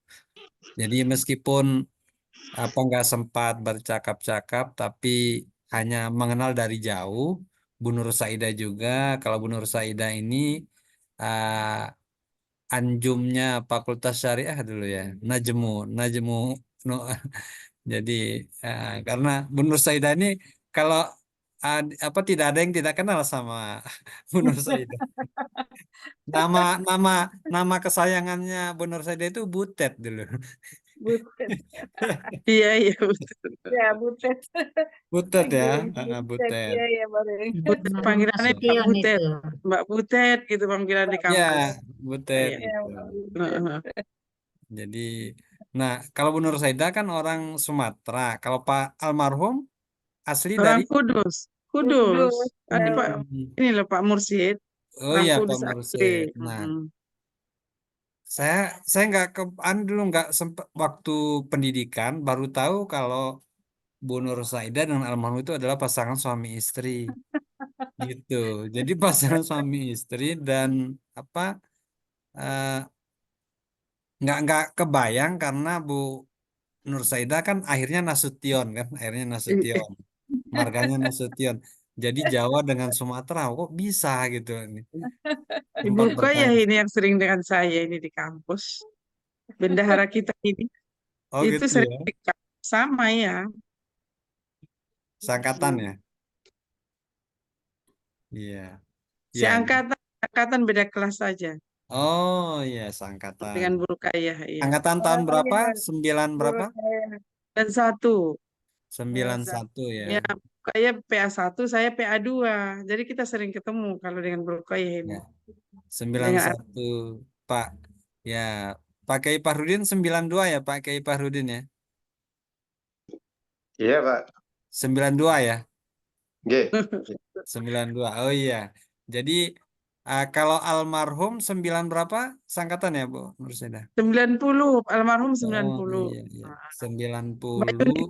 Jadi meskipun nggak sempat bercakap-cakap, tapi hanya mengenal dari jauh. Bu Nur Saidah juga. Kalau Bu Nur Saidah ini anjumnya Fakultas Syariah dulu ya, Najmu. Jadi karena Bu Nur Saidah ini kalau tidak ada yang tidak kenal sama Bu Nur Saidah. Nama kesayangannya Bu Nur Saidah itu Butet dulu. Butet. Iya Butet. Ya, Butet. Butet ya, Butet. Iya, bareng. Butet panggilannya Mbak Butet. Mbak Butet gitu panggilan di kampus. Ya, Butet. Jadi, nah kalau Bu Nur Saidah kan orang Sumatera. Kalau Pak almarhum asli orang dari Kudus. Tadi Pak ini loh Pak Mursyid. Oh orang iya tulis Pak AG. Mursyid. Nah, saya nggak ke dulu nggak sempat waktu pendidikan baru tahu kalau Bu Nur Saidah dan almarhum itu adalah pasangan suami istri gitu. Jadi pasangan suami istri dan apa eh, nggak kebayang karena Bu Nur Saidah kan akhirnya Nasution kan, akhirnya Nasution, marganya Nasution. Jadi Jawa dengan Sumatera kok bisa gitu ini. Ibu Sempat Koyah bertanya. ini yang sering dengan saya ini di kampus. Bendahara kita ini Oh itu gitu sering ya, di kampus sama ya. seangkatan ya. Iya, iya. Angkatan beda kelas saja Oh iya, seangkatan. dengan Bu Rukayah ya. Angkatan tahun berapa? 9 berapa? Dan satu. 91 ya. Ya, kayak PA1, saya PA2. Jadi kita sering ketemu kalau dengan Bu Rukayah ini. Ya. 91 Dengan Pak. Ya, Pak Kiai Fahrudin 92 ya, Pak Kiai Fahrudin ya. Iya, Pak. 92 ya. Nggih. 92. Oh iya. Jadi kalau almarhum 9 berapa? Sangkatan ya, Bu Nursida? 90, almarhum Oh 90. iya iya. Mbak Yuni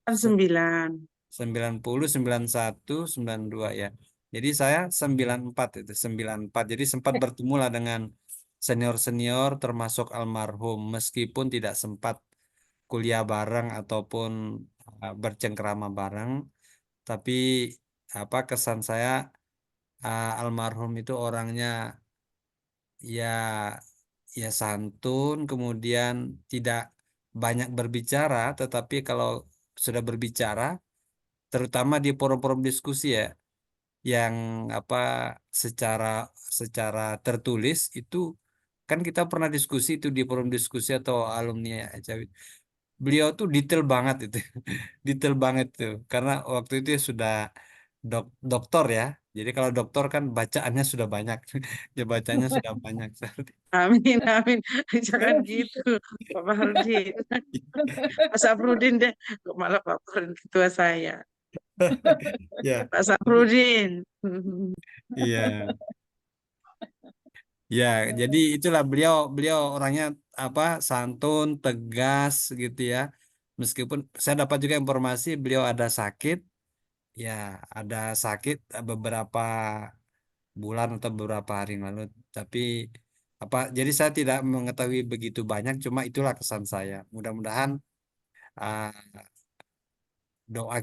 90 9. 90 91 92 ya. Jadi saya 94 itu 94. Jadi sempat bertemu lah dengan senior-senior termasuk almarhum meskipun tidak sempat kuliah bareng ataupun bercengkrama bareng, tapi apa kesan saya almarhum itu orangnya ya ya santun, kemudian tidak banyak berbicara, tetapi kalau sudah berbicara, terutama di forum-forum diskusi ya, yang apa secara secara tertulis itu kan kita pernah diskusi itu di forum diskusi atau alumni aja. Beliau tuh detail banget itu, detail banget tuh, karena waktu itu ya sudah doktor ya. Jadi kalau doktor kan bacaannya sudah banyak, ya bacanya sudah banyak. Amin, amin. Jangan gitu, Pak Fahrudin. Pak Safrudin deh, kok malah Pak Fahrudin ketua saya. Ya. Pak Safrudin. Iya. Ya, jadi itulah beliau beliau orangnya apa santun, tegas gitu ya. Meskipun saya dapat juga informasi beliau ada sakit, ya ada sakit beberapa bulan atau beberapa hari yang lalu. Tapi apa? Jadi saya tidak mengetahui begitu banyak, cuma itulah kesan saya. Mudah-mudahan uh, doa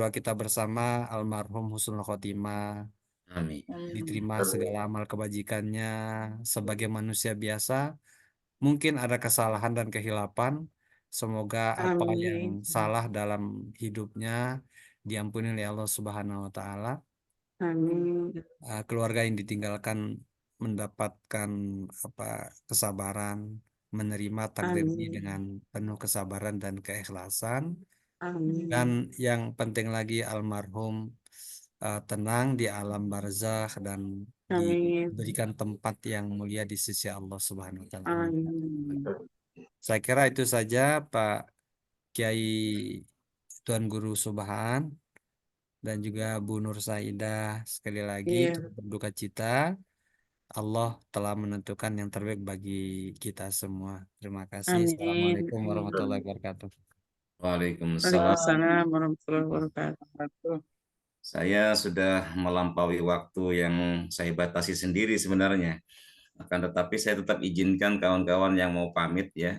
kita bersama almarhum husnul khotimah, Amin. diterima segala amal kebajikannya sebagai manusia biasa. Mungkin ada kesalahan dan kehilapan. Semoga apa yang Amin. salah dalam hidupnya diampuni oleh Allah Subhanahu wa taala. Amin. Keluarga yang ditinggalkan mendapatkan apa kesabaran, menerima takdir ini Amin. dengan penuh kesabaran dan keikhlasan. Amin. Dan yang penting lagi almarhum tenang di alam barzakh dan Amin. diberikan tempat yang mulia di sisi Allah Subhanahu wa taala. Amin. Saya kira itu saja Pak Kiai Tuan Guru Subhan dan juga Bu Nur Saidah, sekali lagi Iya. berduka cita. Allah telah menentukan yang terbaik bagi kita semua. Terima kasih. Amin. Assalamualaikum Amin. warahmatullahi wabarakatuh. Waalaikumsalam. Waalaikumsalam warahmatullahi wabarakatuh. Saya sudah melampaui waktu yang saya batasi sendiri sebenarnya. Akan tetapi saya tetap izinkan kawan-kawan yang mau pamit ya.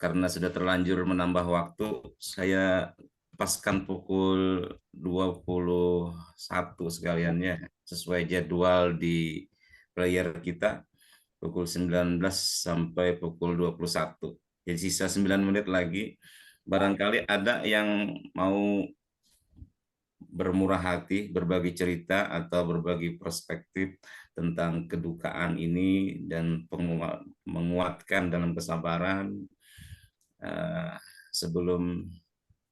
Karena sudah terlanjur menambah waktu, saya paskan pukul 21 sekalian ya. Sesuai jadwal di player kita. Pukul 19 sampai pukul 21. Jadi sisa 9 menit lagi. Barangkali ada yang mau bermurah hati, berbagi cerita atau berbagi perspektif tentang kedukaan ini dan menguatkan dalam kesabaran sebelum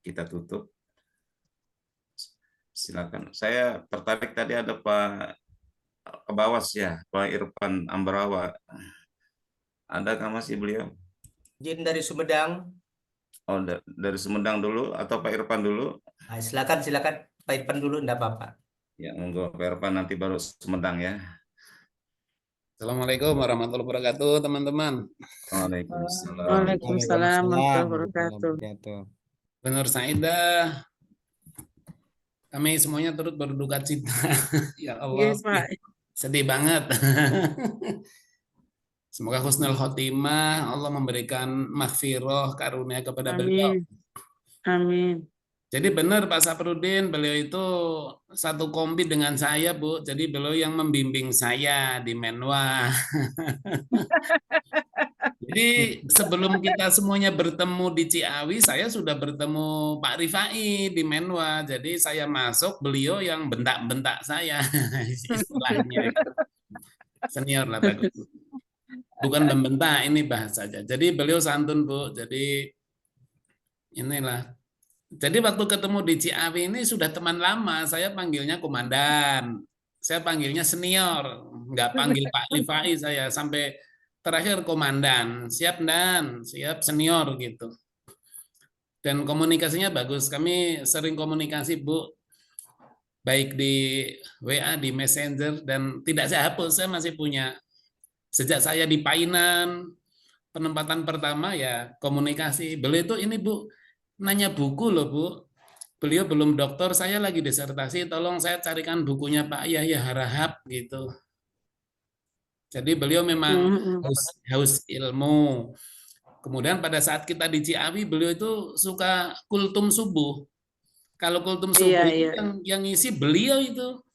kita tutup. Silakan. Saya tertarik tadi ada Pak Kebawas ya, Pak Irfan Ambarawa. Adakah masih beliau? Izin dari Sumedang. Oh, dari Sumedang dulu atau Pak Irfan dulu? Nah, silakan Pak Irfan dulu, enggak apa-apa. Ya, monggo Pak Irfan nanti baru Sumedang ya. Assalamualaikum warahmatullahi wabarakatuh, teman-teman. Waalaikumsalam. Waalaikumsalam warahmatullahi wabarakatuh. Benar Saidah, kami semuanya turut berduka cita. Ya Allah, Yes, Pak. sedih banget. Semoga husnul khotimah, Allah memberikan maghfirah, karunia kepada beliau. Amin. Amin. Jadi benar Pak Saprudin, beliau itu satu kombi dengan saya, Bu. Jadi beliau yang membimbing saya di Menwa. Jadi sebelum kita semuanya bertemu di Ciawi, saya sudah bertemu Pak Rifai di Menwa. Jadi saya masuk, beliau yang bentak-bentak saya, istilahnya. Senior lah, bagus. Bukan membentak, ini bahasanya. Jadi beliau santun, Bu. Jadi inilah. Jadi waktu ketemu di Ciawi ini sudah teman lama, saya panggilnya komandan. Saya panggilnya senior, nggak panggil Pak Rifai saya, sampai terakhir komandan, siap dan siap senior gitu. Dan komunikasinya bagus, kami sering komunikasi Bu, baik di WA, di Messenger, dan tidak saya hapus, saya masih punya. Sejak saya di Painan, penempatan pertama ya komunikasi. Beliau itu ini Bu, nanya buku loh Bu. Beliau belum doktor, saya lagi disertasi, tolong saya carikan bukunya Pak Yahya Harahap gitu. Jadi beliau memang haus ilmu. Kemudian pada saat kita di Ciawi, beliau itu suka kultum subuh. Kalau kultum subuh itu yang ngisi beliau itu.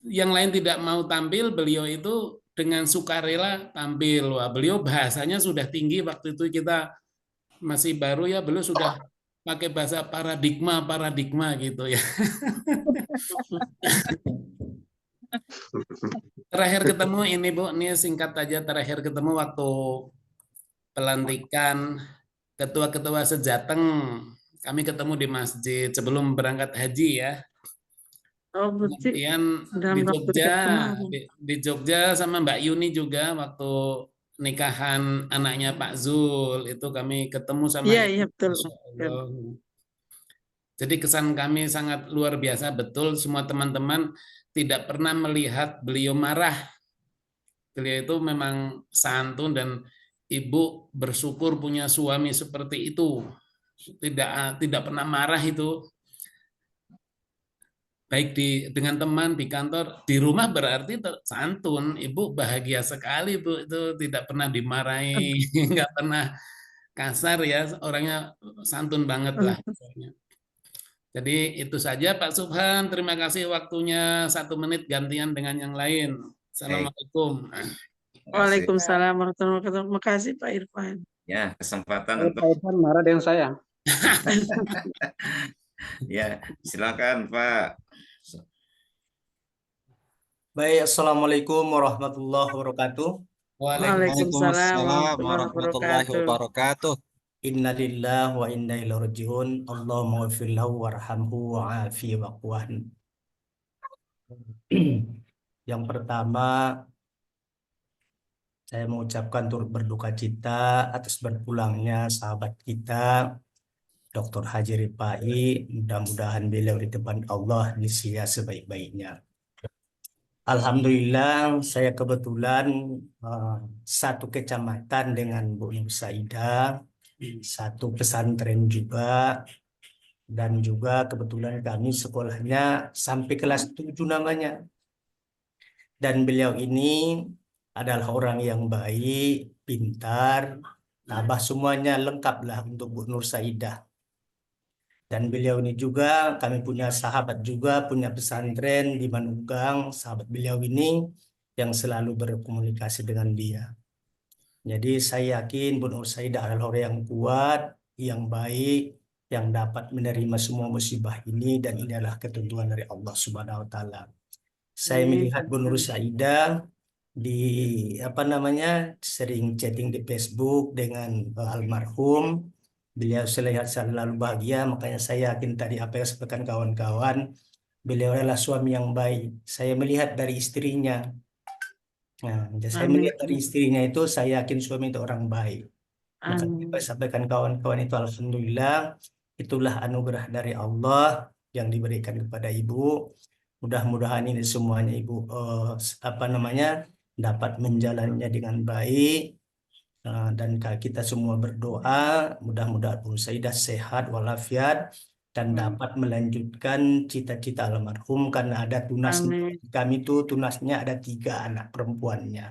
Yang lain tidak mau tampil, beliau itu dengan sukarela tampil. Wah, beliau bahasanya sudah tinggi waktu itu kita masih baru ya, beliau sudah pakai bahasa paradigma gitu ya. Terakhir ketemu ini Bu, ini singkat aja, terakhir ketemu waktu pelantikan ketua-ketua sejateng. Kami ketemu di masjid sebelum berangkat haji ya. Kemudian di Jogja sama Mbak Yuni juga waktu nikahan anaknya Pak Zul, itu kami ketemu sama Iya, betul. Jadi kesan kami sangat luar biasa, betul semua teman-teman tidak pernah melihat beliau marah. Beliau itu memang santun dan ibu bersyukur punya suami seperti itu. Tidak pernah marah itu. Baik dengan teman di kantor, di rumah berarti santun. Ibu bahagia sekali Bu, itu tidak pernah dimarahi, nggak pernah kasar ya, orangnya santun banget lah. Jadi itu saja Pak Subhan, terima kasih waktunya 1 menit gantian dengan yang lain. Assalamualaikum. Waalaikumsalam warahmatullahi wabarakatuh. Terima kasih Pak Irfan. Ya, kesempatan untuk Pak Irfan marah dengan saya. Ya, silakan Pak. Baik, Assalamualaikum warahmatullahi wabarakatuh. Waalaikumsalam warahmatullahi wabarakatuh. Inna lillahi wa inna ilaihi raji'un. Allahumma ghfir lahu warhamhu wa'afi wa'fuan. Yang pertama, saya mengucapkan turut berduka cita atas berpulangnya sahabat kita, Dr. Haji Rifai. Mudah-mudahan beliau di depan Allah disia sebaik-baiknya. Alhamdulillah, saya kebetulan satu kecamatan dengan Bu Nur Saidah, satu pesantren juga, dan juga kebetulan kami sekolahnya sampai kelas 7 namanya. Dan beliau ini adalah orang yang baik, pintar, tabah, semuanya lengkap lah untuk Bu Nur Saidah. Dan beliau ini juga, kami punya sahabat juga, punya pesantren di Manugang, sahabat beliau ini yang selalu berkomunikasi dengan dia. Jadi saya yakin Bu Nur Saidah adalah orang yang kuat, yang baik, yang dapat menerima semua musibah ini, dan ini adalah ketentuan dari Allah Subhanahu wa taala. Saya melihat Bu Nur Saidah di sering chatting di Facebook dengan almarhum. Beliau selalu bahagia, makanya saya yakin tadi apa yang disampaikan kawan-kawan, beliau adalah suami yang baik. Saya melihat dari istrinya. Nah, saya melihat dari istrinya itu, saya yakin suami itu orang baik. Maka apa yang sampaikan kawan-kawan itu alhamdulillah, itulah anugerah dari Allah yang diberikan kepada ibu. Mudah-mudahan ini semuanya ibu dapat menjalannya dengan baik. Dan kita semua berdoa mudah-mudahan Bu Saidah sehat walafiat dan dapat melanjutkan cita-cita almarhum, karena ada tunas Amin. kami itu tunasnya ada 3 anak perempuannya.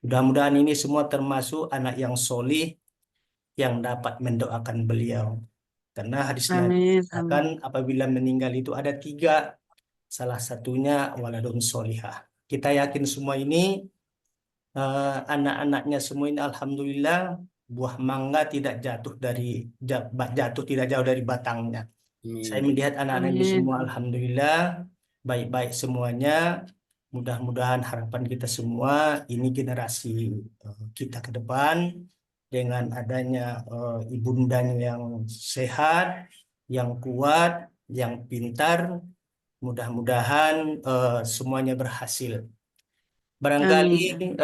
Mudah-mudahan ini semua termasuk anak yang solih yang dapat mendoakan beliau, karena hadis Nabi Amin. Amin. katakan apabila meninggal itu ada 3, salah satunya waladun solihah. Kita yakin semua ini anak-anaknya semua ini alhamdulillah buah mangga tidak jatuh tidak jauh dari batangnya. Saya melihat anak-anak ini semua Amin. alhamdulillah baik-baik semuanya. Mudah-mudahan harapan kita semua ini generasi kita ke depan dengan adanya ibundanya yang sehat, yang kuat, yang pintar, mudah-mudahan semuanya berhasil. Barangkali Amin.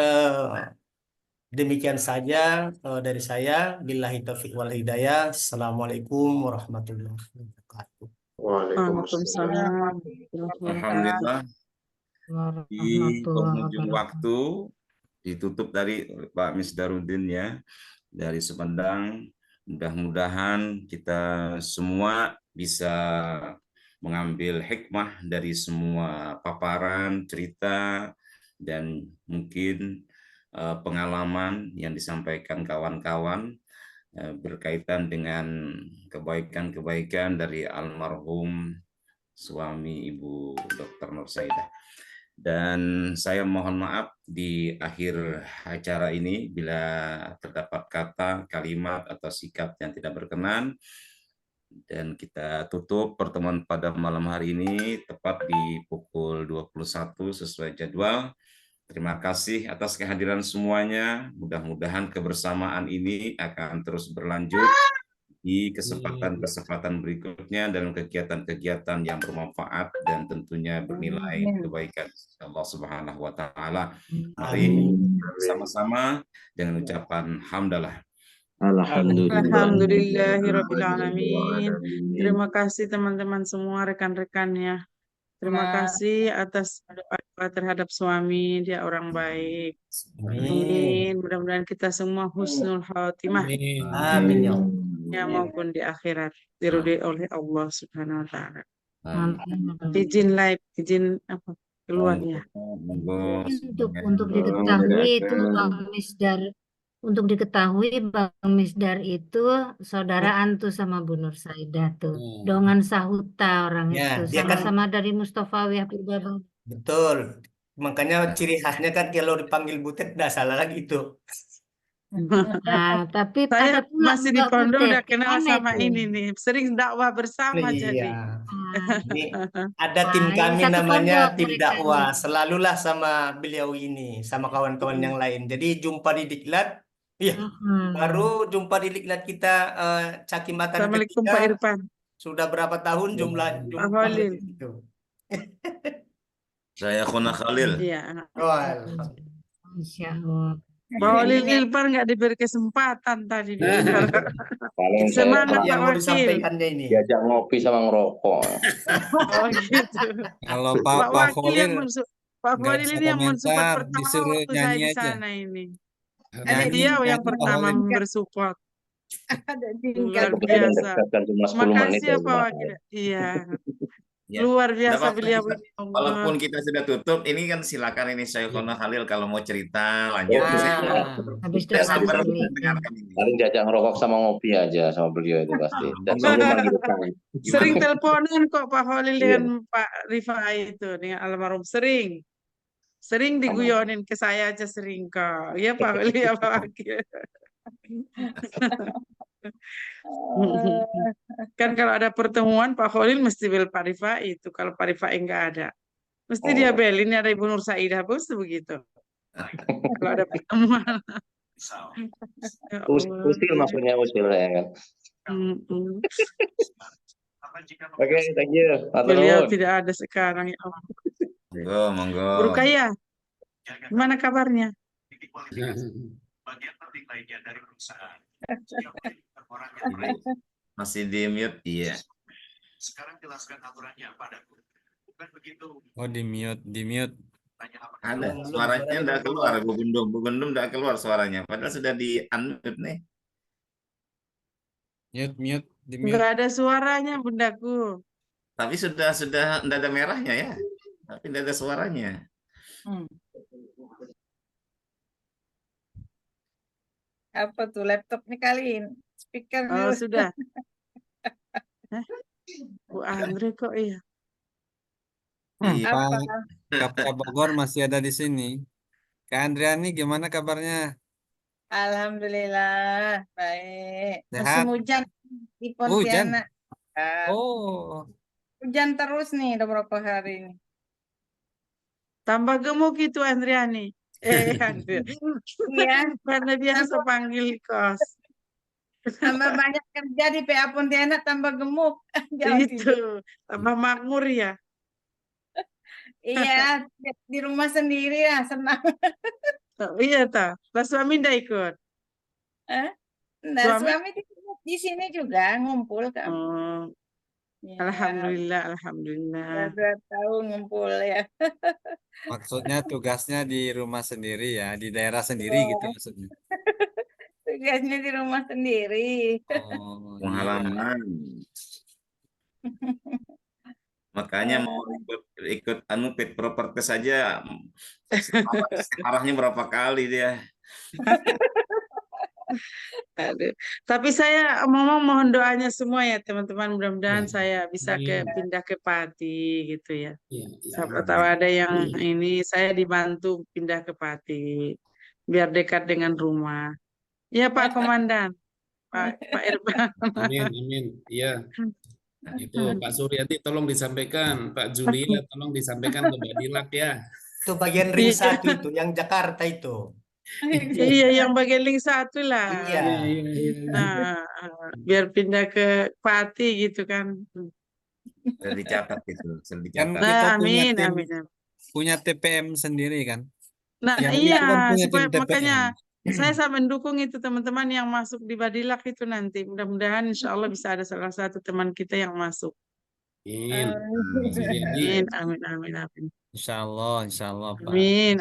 demikian saja dari saya. Billahi taufiq wal hidayah. Assalamualaikum warahmatullahi wabarakatuh. Waalaikumsalam. Alhamdulillah, di penghujung waktu ditutup dari Pak Misdaruddin ya, dari Sumedang. Mudah-mudahan kita semua bisa mengambil hikmah dari semua paparan, cerita, dan mungkin pengalaman yang disampaikan kawan-kawan berkaitan dengan kebaikan-kebaikan dari almarhum suami Ibu Dr. Nur Saidah. Dan saya mohon maaf di akhir acara ini bila terdapat kata, kalimat, atau sikap yang tidak berkenan. Dan kita tutup pertemuan pada malam hari ini tepat di pukul 21 sesuai jadwal. Terima kasih atas kehadiran semuanya. Mudah-mudahan kebersamaan ini akan terus berlanjut di kesempatan-kesempatan berikutnya dalam kegiatan-kegiatan yang bermanfaat dan tentunya bernilai kebaikan Allah Subhanahu wa taala. Mari sama-sama dengan ucapan hamdalah. Alhamdulillahirabbil alamin. Terima kasih teman-teman semua, rekan-rekannya. Terima kasih atas doa terhadap suami, dia orang baik. Amin. Mudah-mudahan kita semua husnul khatimah. Amin ya Allah. Ya maupun di akhirat diridhoi oleh Allah Subhanahu wa taala. Izin live, izin apa? Keluar ya. Untuk diketahui itu Bang Misdar itu saudaraan tuh sama Bu Nur Saidah tuh. Dongan Sahuta orang Ya, itu. dia kan Sama-sama dari Mustofawiyah Purbalingga. betul. Makanya ciri khasnya kan kalau dipanggil Butet tidak salah lagi itu. Nah, tapi Saya ada pula masih di Mbak pondok Butet. udah kenal Aneh sama tuh. ini nih. Sering dakwah bersama jadi. Iya. Ini ada tim Nah, kami satu namanya pondok tim mereka dakwah. ini. Selalulah sama beliau ini, sama kawan-kawan yang lain. Jadi jumpa di diklat, iya. Baru jumpa di diklat kita caci makan Assalamualaikum Pak ketiga. Irfan. Sudah berapa tahun Pak jumpa Holil. itu. Saya Khuna Khalil. Iya. Insya Allah. Pak Holil Ilfan nggak diberi kesempatan tadi. Paling Semangat Pak yang mau Wakil. disampaikannya ini. diajak ngopi sama ngerokok. Oh gitu. Kalau Pak Pak Wakil yang Khalil Pak nggak Khalil bisa ini yang mensupport komentar, pertama disuruh waktu saya nyanyi di aja. sana ini. Nyanyi, Dia yang nyanyi Pak pertama Khalil. bersupport. Ada Luar Kebetulan biasa. dekat kan cuma 10 menit Makasih ya dari Pak rumah Wakil. saya. Iya. Ya. Luar Nggak biasa apa-apa, beliau bisa. ini. Allah. Walaupun kita sudah tutup, ini kan silakan ini saya Khuna Khalil kalau mau cerita lanjut. Habis itu Saya sabar nanti. mendengarkan ini. Paling diajak ngerokok sama ngopi aja sama beliau itu pasti. Dan selalu manggil saya. Sering teleponan kok Pak Holil Iya. dengan Pak Rifai itu dengan almarhum sering. Sering diguyonin ke saya aja sering kok. Iya Pak Holil ya Pak Wakil. Kan kalau ada pertemuan Pak Holil mesti bel Pak Rifai itu. Kalau Pak Rifai enggak ada, mesti dia bel. Ini ada Ibu Nur Saidah bos begitu. Kalau ada pertemuan. Ya Allah. Usil maksudnya usil ya kan. Oke, thank you. Matur Beliau nuwun. tidak ada sekarang ya Allah. Monggo, monggo. Bu Rukaya, gimana kabarnya? Masih di mute, iya. Oh, di mute, di mute. Ada Belum, suaranya suaranya enggak belum keluar, keluar. Bu Gundum enggak keluar suaranya. Padahal sudah di unmute nih. Mute, di mute. Enggak ada suaranya, bundaku. Tapi sudah enggak ada merahnya ya. Tapi enggak ada suaranya. Apa tuh laptopnya kali ini? Speaker Oh, dulu. sudah. Bu Andre kok iya. Iya. Kak Bogor masih ada di sini. Kak Andriani gimana kabarnya? Alhamdulillah, baik. Musim Sehat? hujan di Hujan? Pontianak. Oh, Hujan terus nih udah berapa hari ini. Tambah gemuk itu Andriani. Andre. Iya, Karena biasa panggil kos. tambah banyak kerja di PA Pontianak, tambah gemuk. Jauh tidur. Itu. Tambah makmur ya. Iya, di rumah sendiri ya, senang. Oh, iya tak. Lah suami ndak ikut. Nah, Suami? suami di sini juga ngumpul kan. Oh, Ya, alhamdulillah, alhamdulillah. udah 2 tahun ngumpul ya. maksudnya tugasnya di rumah sendiri ya, di daerah sendiri gitu maksudnya. Tugasnya di rumah sendiri. Oh, iya. Pengalaman. Makanya mau ikut fit properti saja arahnya berapa kali dia. Aduh. Tapi saya mohon doanya semua ya teman-teman, mudah-mudahan saya bisa pindah ke Pati gitu ya. Siapa tahu ada yang ini saya dibantu pindah ke Pati biar dekat dengan rumah. Ya Pak Komandan, Pak Irfan. Amin. Iya. Itu Pak Suryadi tolong disampaikan, Pak Julia tolong disampaikan ke Mbak Dilak ya. Itu bagian ring 1 itu, yang Jakarta itu. Iya, yang bagian link 1 lah. Iya. Nah, biar pindah ke Pati gitu kan. Sudah dicatat itu, sudah Kan dicatat. kita Amin, punya tim, amin. punya TPM sendiri kan. Nah, Yang iya, kan punya supaya tim TPM. makanya saya sangat mendukung itu teman-teman yang masuk di Badilak itu nanti. Mudah-mudahan insya Allah bisa ada salah satu teman kita yang masuk. Amin, amin. Insya Allah Pak. Amin.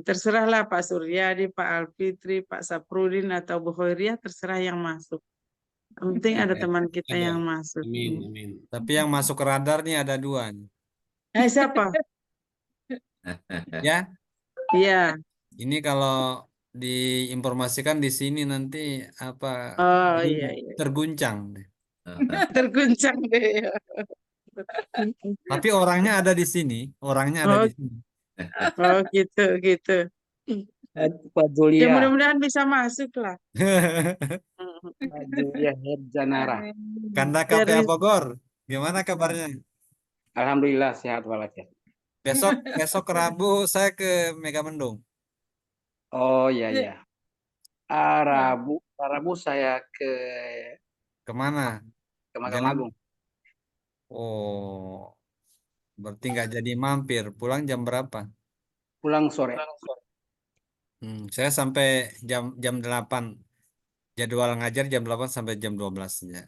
Terserahlah Pak Suryadi, Pak Alfitri, Pak Saprudin atau Bu Khairiyah, terserah yang masuk. Yang penting ada teman kita yang masuk. Amin. Tapi yang masuk ke radar nih ada 2 nih. Siapa? Ya? Iya. Ini kalau diinformasikan di sini nanti apa? Oh iya. Terguncang. Terguncang deh. Tapi orangnya ada di sini, di sini. Oh gitu. Pak Julia. Ya mudah-mudahan bisa masuk lah. Pak Julia Herjanara. Kanda KPA Bogor, gimana kabarnya? Alhamdulillah sehat walafiat. Besok Rabu saya ke Megamendung. Oh iya. Rabu saya Kemana? ke Mahkamah Agung. Oh, berarti nggak jadi mampir. Pulang jam berapa? Pulang sore. Saya sampai jam 8. Jadwal ngajar jam 8 sampai jam 12 ya.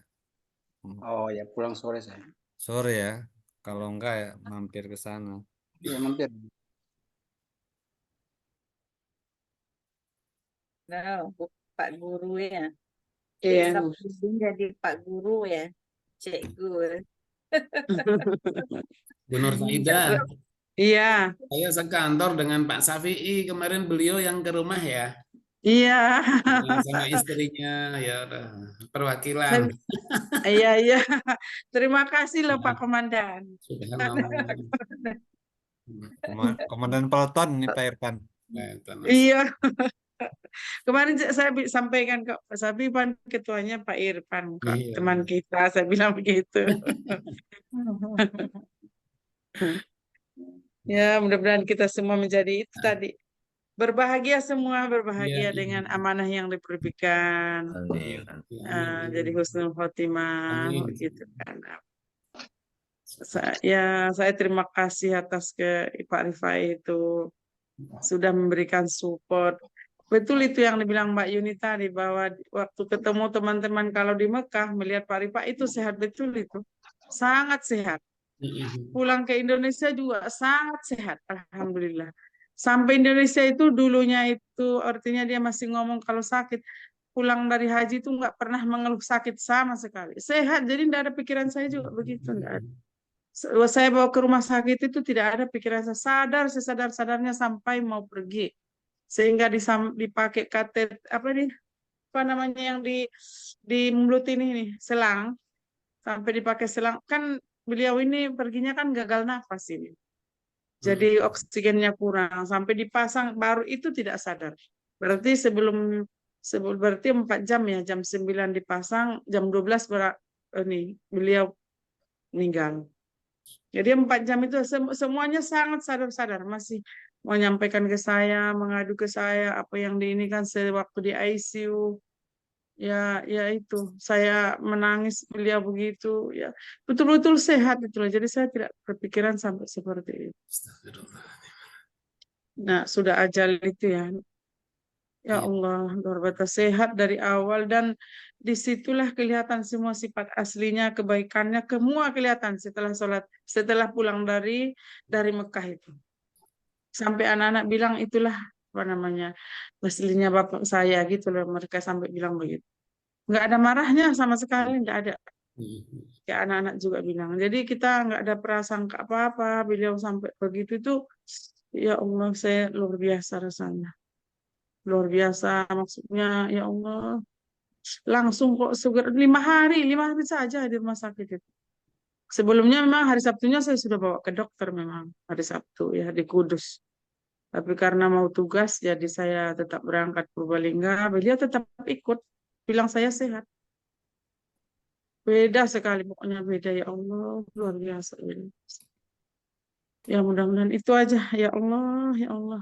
Oh ya, pulang sore saya. Sore ya. Kalau enggak ya mampir ke sana. Iya, mampir. Nah, Pak Guru ya. Iya. Jadi Pak Guru ya. Cikgu. Bu Nur Saida. Iya. Saya sekantor dengan Pak Safi'i, kemarin beliau yang ke rumah ya. Iya. Sama istrinya ya udah perwakilan. Iya. Terima kasih loh Pak Komandan. Komandan Peleton nih Pak Irfan. Iya. Kemarin saya sampaikan ke Pak Sabi, ketuanya Pak Irfan, teman kita, saya bilang begitu. Ya, mudah-mudahan kita semua menjadi itu tadi. Berbahagia semua, berbahagia dengan amanah yang diberikan. Jadi husnul khotimah gitu kan. Saya terima kasih atas ke Pak Rifai itu sudah memberikan support. Betul itu yang dibilang Mbak Yuni tadi, bahwa waktu ketemu teman-teman kalau di Mekah melihat Pak Rifai itu sehat betul itu. Sangat sehat. Pulang ke Indonesia juga sangat sehat, alhamdulillah. Sampai Indonesia itu dulunya itu artinya dia masih ngomong kalau sakit. Pulang dari haji itu nggak pernah mengeluh sakit sama sekali. Sehat, jadi tidak ada pikiran saya juga begitu. Enggak ada. Saya bawa ke rumah sakit itu tidak ada pikiran saya. Sadar, sesadar-sadarnya sampai mau pergi. Sehingga dipakai katet, apa namanya yang di mulut ini nih, selang. Sampai dipakai selang. Kan beliau ini perginya kan gagal nafas ini. Jadi oksigennya kurang. Sampai dipasang, baru itu tidak sadar. Berarti berarti 4 jam ya, jam 9 dipasang, jam 12 beliau meninggal. Jadi 4 jam itu semuanya sangat sadar-sadar, masih menyampaikan ke saya, mengadu ke saya apa yang ini kan sewaktu di ICU. Ya itu saya menangis beliau begitu ya, betul-betul sehat itu. Jadi saya tidak berpikiran sampai seperti itu. Nah, sudah ajal itu ya. Ya Allah, luar biasa sehat dari awal, dan disitulah kelihatan semua sifat aslinya, kebaikannya, semua kelihatan setelah sholat, setelah pulang dari Mekah itu. Sampai anak-anak bilang itulah apa namanya aslinya bapak saya gitu loh, mereka sampai bilang begitu. Nggak ada marahnya sama sekali, nggak ada. Ya anak-anak juga bilang. Jadi kita nggak ada prasangka apa-apa. Beliau sampai begitu itu, ya Allah, saya luar biasa rasanya. Luar biasa maksudnya, ya Allah, langsung kok segera 5 hari saja di rumah sakit itu. Sebelumnya memang hari Sabtunya saya sudah bawa ke dokter, memang hari Sabtu ya di Kudus, tapi karena mau tugas jadi saya tetap berangkat Purbalingga, beliau tetap ikut, bilang saya sehat. Beda sekali pokoknya, beda, ya Allah, luar biasa. Ya mudah-mudahan itu aja, ya Allah, ya Allah.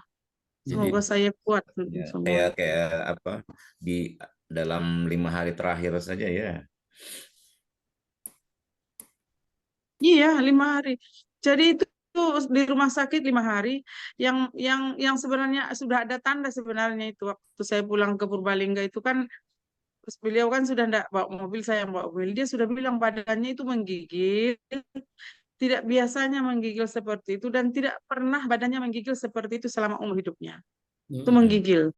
Semoga saya kuat semua. Kayak apa di dalam 5 hari terakhir saja ya. Iya, 5 hari. Jadi itu di rumah sakit 5 hari. Yang sebenarnya sudah ada tanda sebenarnya itu waktu saya pulang ke Purbalingga itu kan, beliau kan sudah tidak bawa mobil, saya yang bawa mobil. Dia sudah bilang badannya itu menggigil. Tidak biasanya menggigil seperti itu, dan tidak pernah badannya menggigil seperti itu selama umur hidupnya. Itu menggigil.